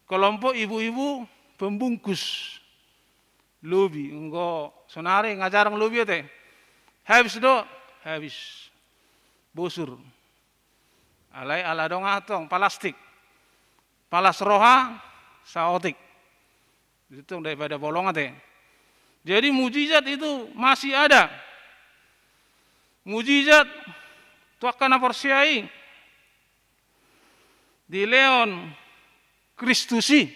Kelompok ibu-ibu pembungkus lobi. Engko sonare ngajarang lobi teh. Habis do, habis. Bosur. Alai aladong atong plastik. Palas roha saotik. Itu daripada bolongan teh. Jadi mujizat itu masih ada. Mujizat tuakan aporsiai di Leon Kristusi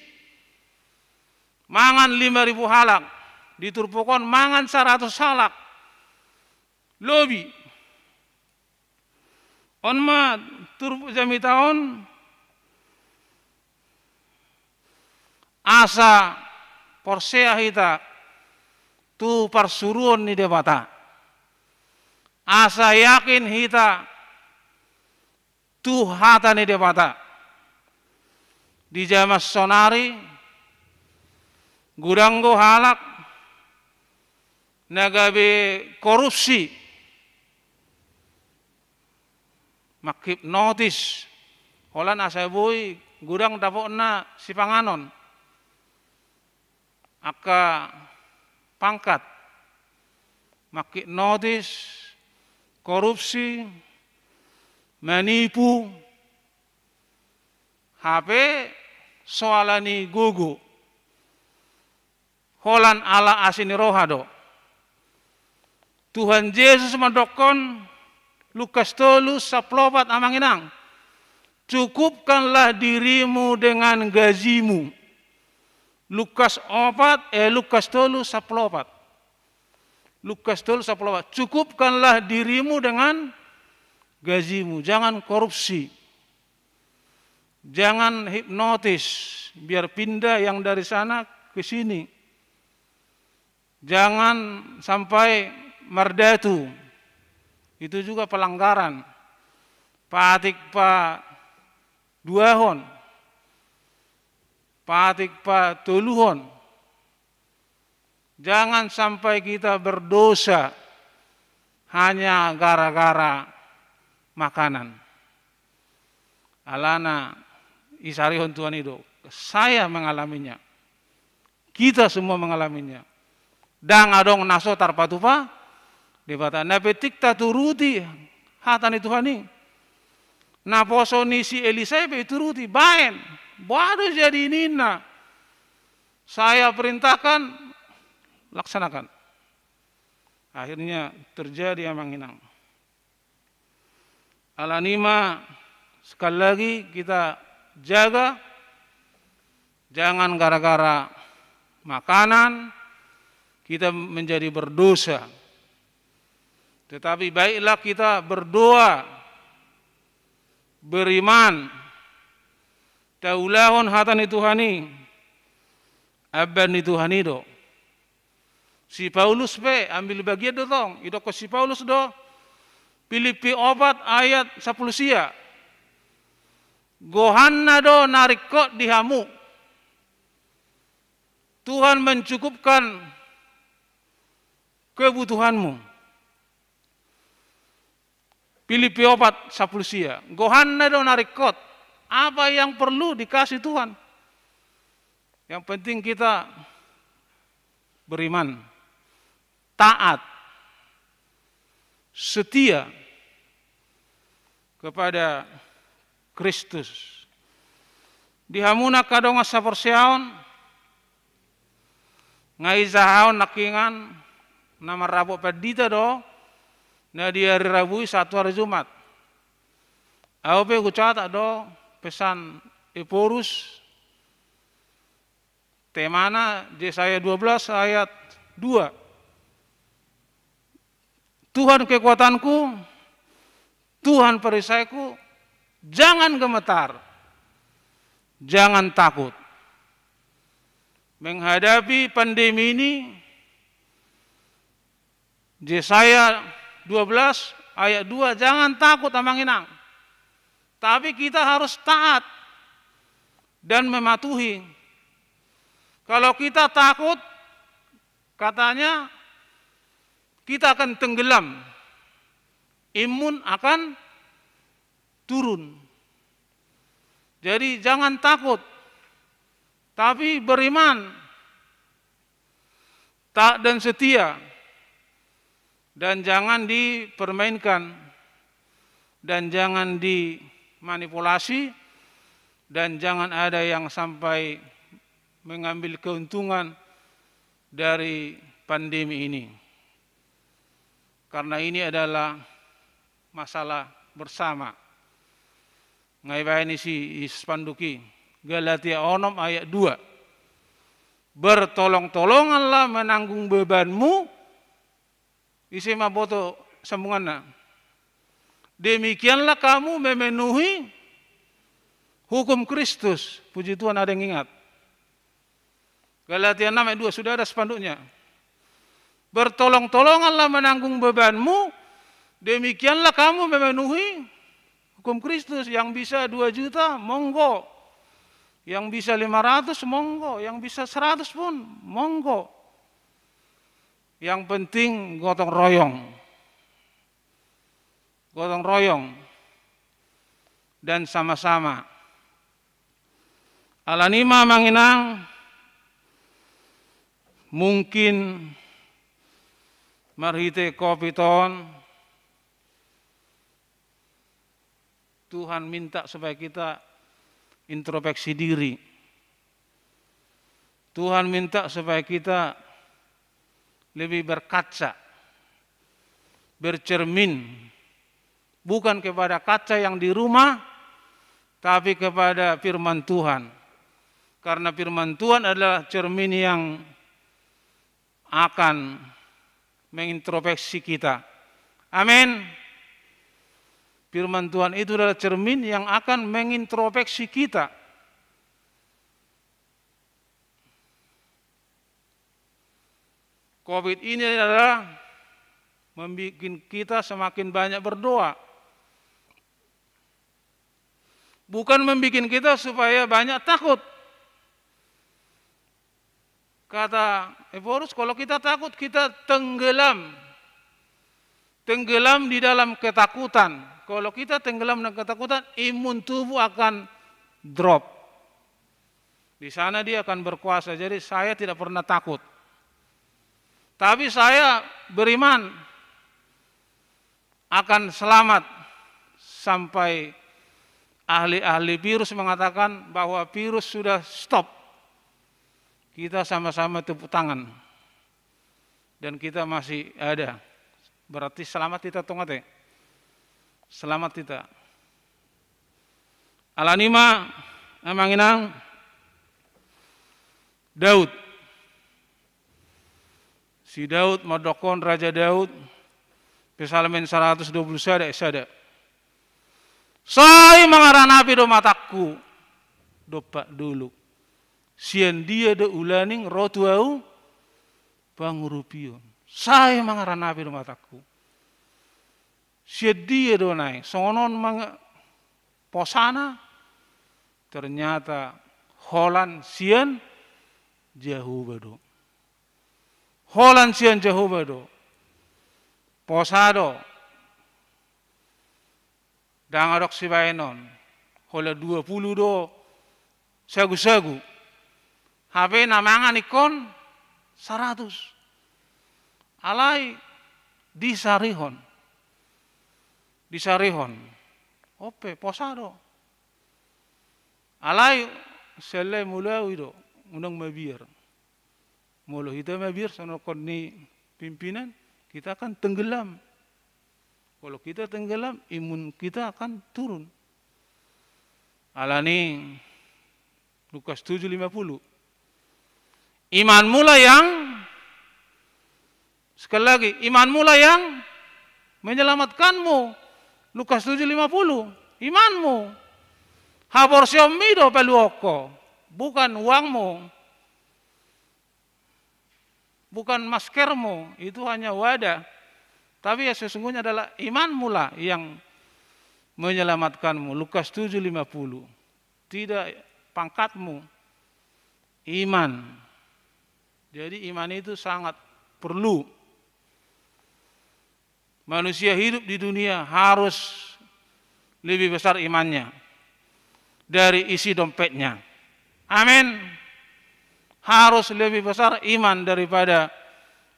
mangan 5.000 halak, di Turpokon mangan 100 halak lobi. Onma turpu jami tahun asa porsea hita tu parsuruan ni debata. Asa yakin hita tu hata ni debata. Di jamas sonari gudanggo halak nagabe korupsi makip notis holan asabui gudang dapokna si panganon aka pangkat makip notis korupsi menipu HP soalani gugu holan ala asini rohado Tuhan Yesus mandokon Lukas 3:10 amanginang cukupkanlah dirimu dengan gajimu. Lukas 3:10 Lukas 3:10 cukupkanlah dirimu dengan gajimu, jangan korupsi, jangan hipnotis biar pindah yang dari sana ke sini, jangan sampai mardatu, itu juga pelanggaran. Patik pa duahon, patik pa tuluhon. Jangan sampai kita berdosa hanya gara-gara makanan. Alana isarihon Tuhan itu, saya mengalaminya, kita semua mengalaminya. Dan adong naso tarpatupa dibata nabetik taturuti hatani Tuhan ini. Na poso ni si Elisa be turuti baen. Baru jadi nina. Saya perintahkan, laksanakan. Akhirnya terjadi yang manginang. Alanima sekali lagi kita jaga, jangan gara-gara makanan kita menjadi berdosa. Tetapi baiklah kita berdoa, beriman, taulahon hatani Tuhani, abban Tuhani do. Si Paulus be ambil bagian do tong, ido ko si Paulus do. Filipi 4 ayat 10 sia. Gohanna do narikko dihamu. Tuhan mencukupkan kebutuhanmu. Filipi 4 10 sia. Gohanna do narikot. Apa yang perlu dikasih Tuhan? Yang penting kita beriman, taat, setia kepada Kristus. Dihamuna kadonga sapersiaon ngai zahaon nakingan nama Rabu pedita do na di hari Rabu satu hari Jumat. Aku pe kucata do pesan Eporus temana Yesaya 12 ayat 2. Tuhan kekuatanku, Tuhan perisaiku, jangan gemetar, jangan takut. Menghadapi pandemi ini, Yesaya 12 ayat 2, jangan takut amanginang. Tapi kita harus taat dan mematuhi. Kalau kita takut, katanya kita akan tenggelam, imun akan turun. Jadi jangan takut, tapi beriman, taat dan setia, dan jangan dipermainkan, dan jangan dimanipulasi, dan jangan ada yang sampai mengambil keuntungan dari pandemi ini. Karena ini adalah masalah bersama. Ngai ini si Spanduki, Galatia 6 ayat 2. Bertolong-tolonganlah menanggung bebanmu. Isi maboto sambunganna. Demikianlah kamu memenuhi hukum Kristus. Puji Tuhan ada yang ingat. Galatia 6 ayat 2 sudah ada spanduknya. Bertolong-tolonganlah menanggung bebanmu, demikianlah kamu memenuhi hukum Kristus. Yang bisa 2 juta, monggo. Yang bisa 500, monggo. Yang bisa 100 pun, monggo. Yang penting gotong royong. Gotong royong. Dan sama-sama. Alanima manginang, mungkin marhite kopiton, Tuhan minta supaya kita introspeksi diri. Tuhan minta supaya kita lebih berkaca, bercermin, bukan kepada kaca yang di rumah, tapi kepada firman Tuhan. Karena firman Tuhan adalah cermin yang akan mengintrospeksi kita. Amin. Firman Tuhan itu adalah cermin yang akan mengintrospeksi kita. Covid ini adalah membuat kita semakin banyak berdoa. Bukan membuat kita supaya banyak takut. Kata Eporus, kalau kita takut, kita tenggelam. Tenggelam di dalam ketakutan. Kalau kita tenggelam dalam ketakutan, imun tubuh akan drop. Di sana dia akan berkuasa. Jadi saya tidak pernah takut. Tapi saya beriman. akan selamat sampai ahli-ahli virus mengatakan bahwa virus sudah stop. Kita sama-sama tepuk tangan. Dan kita masih ada. Berarti selamat kita tongate. Selamat kita. Alanima amanginang Daud. Si Daud madokon Raja Daud. Psalmen 120 sada. Saya mengaranapi do mataku. Dopak dulu. Sian dia do ulaning rotuau pangurupion. Saya mengaranapi do mataku. Sian dia do naik. Sonon posana. Ternyata Holan sian Jehovah do. Holan sian Jehovah do. Posado dangarok si Bainon hola 20 do sagu-sagu HP namangan ikon 100 alai disarihon ope posado alai sele mulawi do unang mabir mulu hita mabir sonokon ni pimpinan kita akan tenggelam. Kalau kita tenggelam, imun kita akan turun. Alani Lukas 7:50. Iman mula yang sekali lagi, iman mula yang menyelamatkanmu. Lukas 7:50. Imanmu. Haborsiomido peluoko, bukan uangmu. Bukan maskermu, itu hanya wadah. Tapi ya sesungguhnya adalah iman mula yang menyelamatkanmu. Lukas 7:50. Tidak pangkatmu. Iman. Jadi iman itu sangat perlu. Manusia hidup di dunia harus lebih besar imannya dari isi dompetnya. Amin. Harus lebih besar iman daripada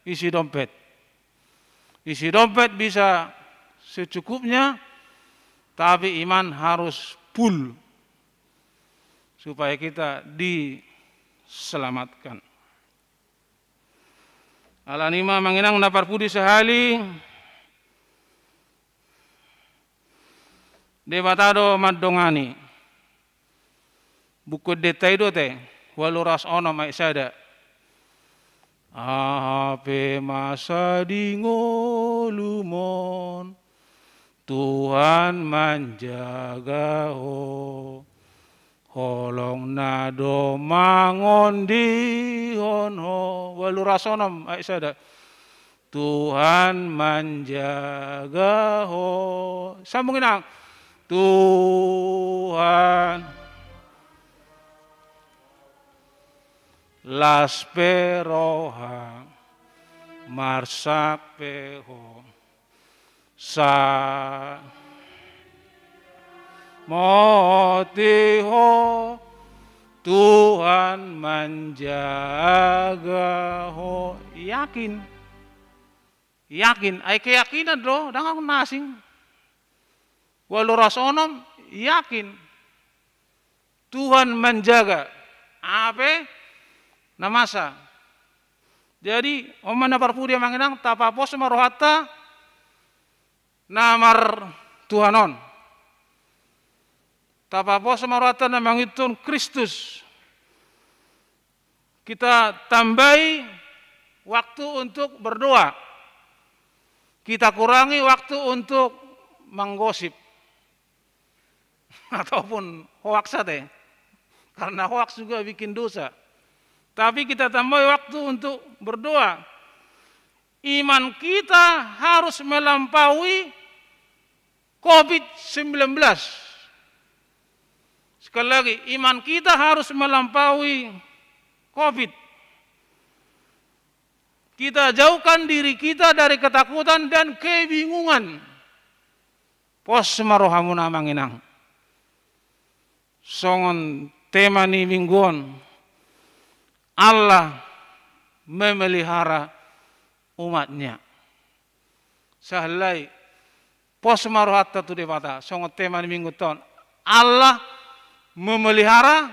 isi dompet. Isi dompet bisa secukupnya, tapi iman harus full supaya kita diselamatkan. Alanima manginang naparpudi sehali debatado madongani buku detaido te waluras ono mai sada ape masa dingolumon Tuhan menjaga holong nado mangon di honho waluras ono mai sada Tuhan menjaga sambungin ang Tuhan las peroha marsak peho sa motiho Tuhan menjaga yakin ay keyakinan do dangang nasing walau rasonom yakin Tuhan menjaga apa namasa. Jadi omana parpudia manginang tapapos marohata namar Tuhanon. Tapapos marohata namangitun Kristus. Kita tambahi waktu untuk berdoa. Kita kurangi waktu untuk menggosip. Ataupun hoax saja. Karena hoax juga bikin dosa. Tapi kita tambah waktu untuk berdoa. Iman kita harus melampaui COVID-19. Sekali lagi, iman kita harus melampaui COVID. Kita jauhkan diri kita dari ketakutan dan kebingungan. Pos marohamuna manginang. Songon tema ni mingguan. Allah memelihara umatnya. Sahlai pos marohatta tu debata songo tema ni minggu tahun Allah memelihara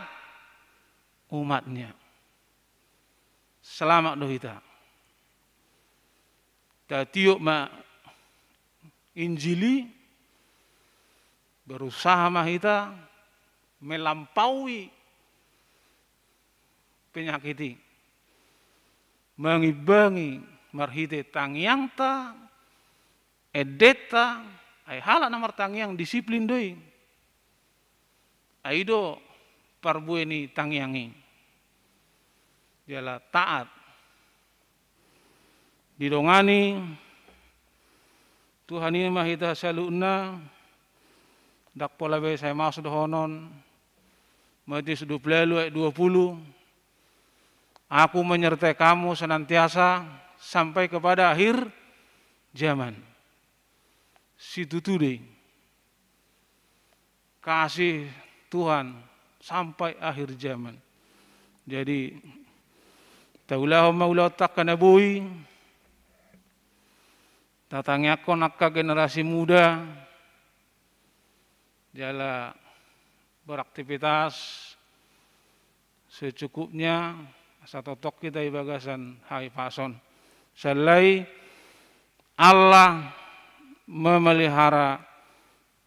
umatnya. Selamat dohita. Tiup ma Injili berusaha mahita melampaui penyakiti, mengibangi marhite tangyangta, edeta, ay hala namar tangyang disiplin doi, aido parbueni tangyangi, jala taat, didongani Tuhan ini mahita saluna, dak pola be saya masuk honon, mati sudah lalu ayat 20, aku menyertai kamu senantiasa sampai kepada akhir zaman. Situ deh kasih Tuhan sampai akhir zaman. Jadi taulah maulah tak kena bui, tatangnya konakka generasi muda, jala beraktivitas secukupnya, satu tok kita ibagasan hai pason. Selai Allah memelihara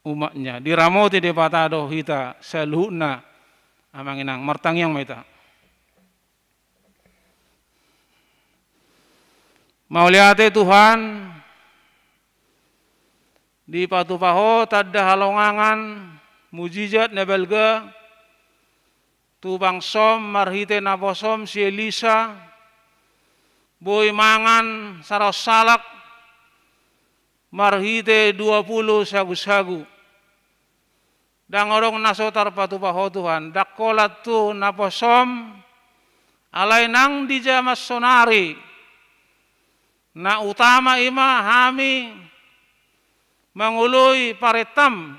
umatnya. Diramoti de patado hita seluhna amanginang martangyang meta. Mau lihat Tuhan di patupaho tadda halongangan mujizat nebelga tu bangsom marhite nabosom si Elisa boy mangan saros salak marhite 20 sagu-sagu dang orong nasotar patupaho Tuhan dakolat tu nabosom alai nang di jamas sonari na utama ima hami mangului paretam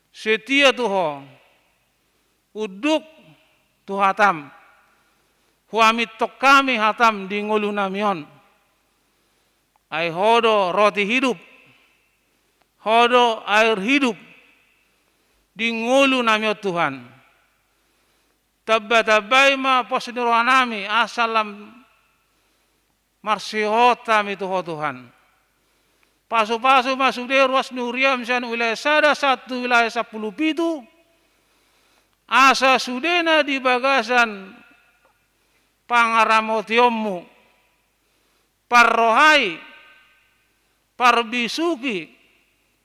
setia tuho uduk tu hatam huamit tok kami hatam di ngulu namion ai hodo roti hidup hodo air hidup di ngulu namion Tuhan tabba-tabbai ma posnirohanami asalam marsihota mituho Tuhan pasu-pasu masuk dia ruas nuriam san wilayah sada satu wilayah 10 pitu asa sudena di bagasan pangaramotiomu parrohai parbisuki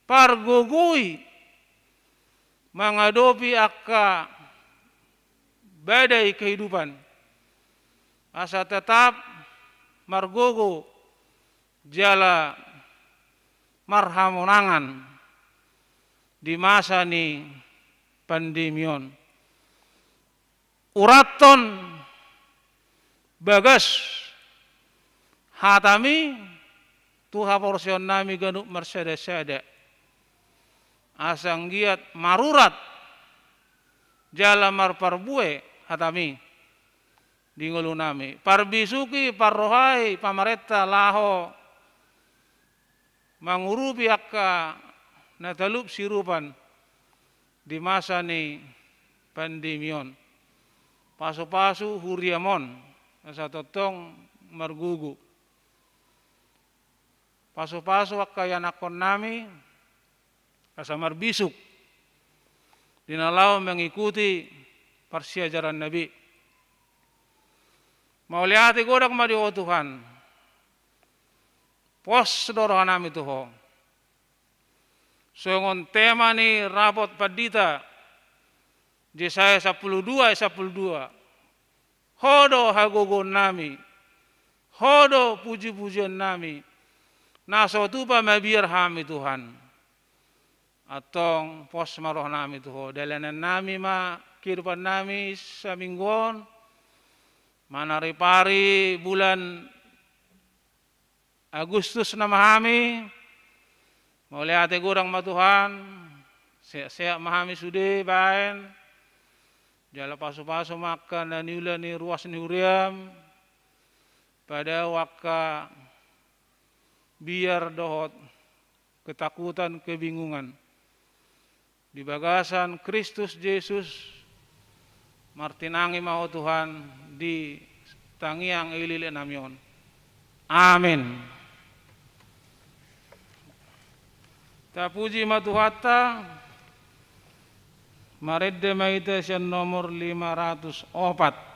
pargogoi menghadapi akka badai kehidupan asa tetap margogo jala marhamonangan di masa ni pandemion uraton bagas hatami tuha porsion nami ganuk mersede-sede asang giat marurat jala marparbue hatami di ngulu nami parbisuki parrohai pamareta laho mangurupi akka natalup sirupan di masa ni pandemion pasu-pasu huriamon asa totong margugu pasu-pasu akka yanakon nami asa marbisuk dinalau mengikuti persiajaran Nabi mau lihat godak madi o Tuhan pos dorohanami tuho songon tema ni rapot padita Yesaya 12 hodo hagogon nami hodo puji-pujian nami nasotupa mabir hami Tuhan atong pos maroh nami tuho dalanan nami ma kehidupan nami saminggon manari-pari bulan Agustus na mahami mauli ate gurang matuhan seak mahami sude baen jala pasu-pasu makan dan niula ni ruas ni huriam pada waka biar dohot ketakutan, kebingungan. Di bagasan Kristus Yesus, martinangi mau Tuhan di tangiang ilili namion. Amin. Tapuji matuhatta, maredde meditation nomor 504.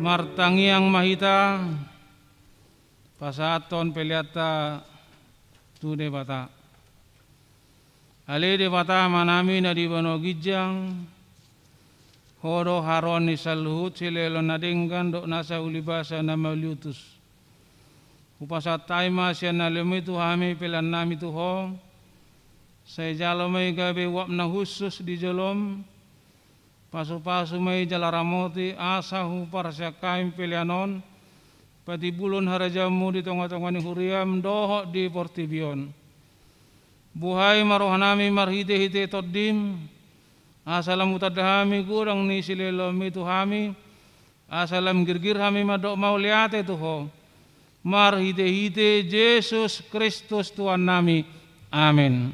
Martangiang mahita pasaton peliata tu debata. Ale debata manami na di bano gijang horo haron ni saluhut silelo nadinggan dok nasa ulibasa na mauliutus. Upasa taima siya na lemitu hami pelan nami tuho. Say jalomay gabi wap na husus di jalom. Pasu-pasu may jalaramoti asahu para siya kain pilianon. Pati bulon harajamu di tengah-tengah ni huriam doho di portibion. Buhay marohanami marhite-hite toddim. Asalam utadahami kurang ni silelo mitu hami. Asalam girgir hami madok mauliate tuho. Marhite-hite Yesus Kristus Tuhan nami. Amin.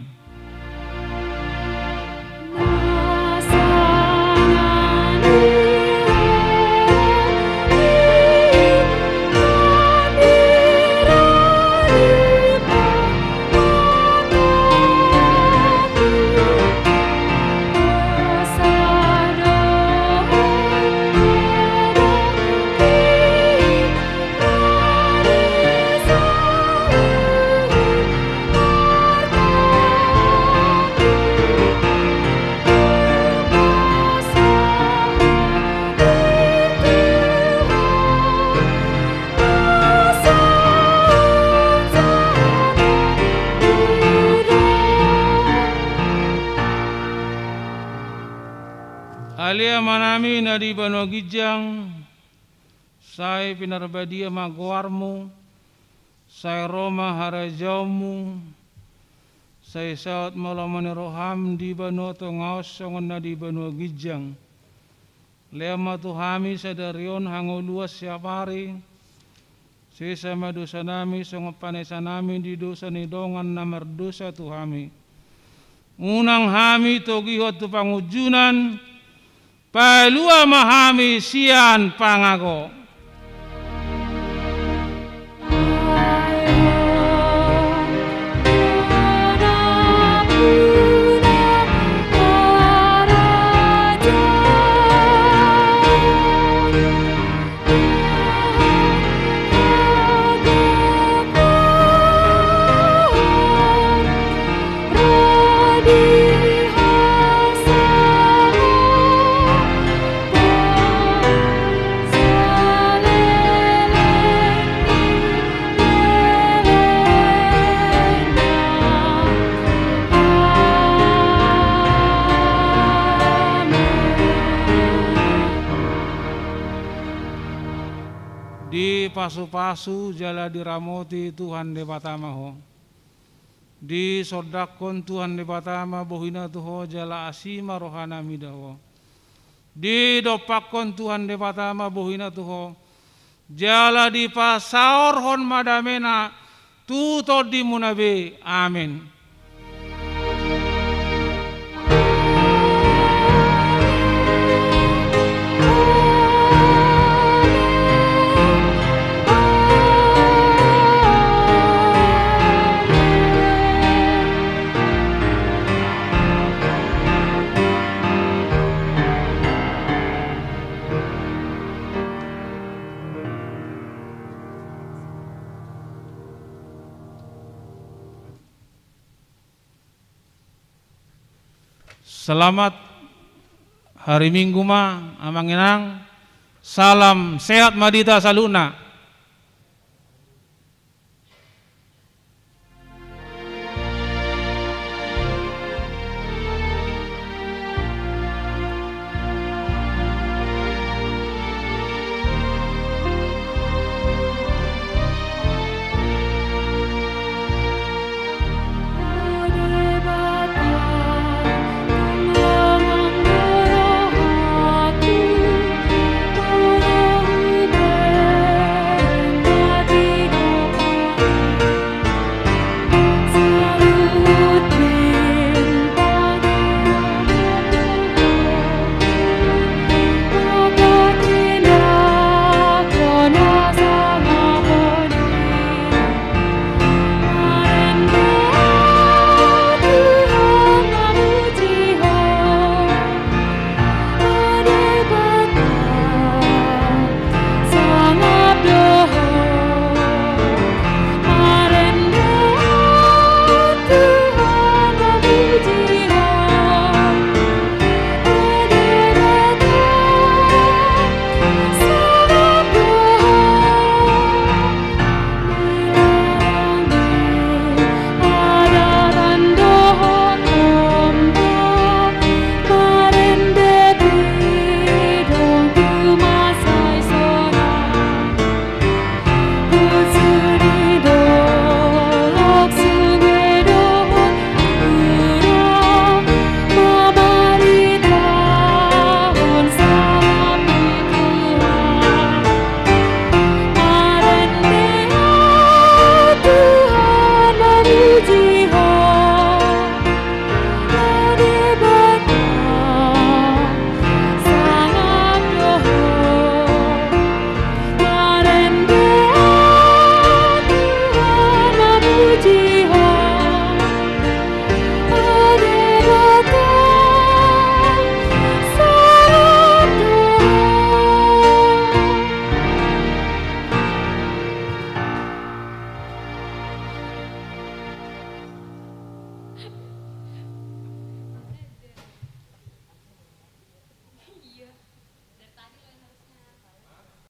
Alia manami na di bano gijang, say pinarbadia magwarmu, say Roma harajaumu, say saat malamani roham di bano tongaos songon na di bano gijang. Lema tuhami sadarion hango luas siapari, sisa madosa nami songo panesa nami di dosa ni dongan na merdosa tuhami. Unang hami togihot tu pangujunan, palua mahami sian pangago. di pasu-pasu jala diramoti Tuhan de patamaho, di sodakon Tuhan de patama bohina tuho jala asima rohana midaho, di dopakon Tuhan de patama bohina tuho jala di pasaor hon madamena tuto di munabe. Amin. Selamat hari Minggu ma amanginang. Salam sehat madita saluna.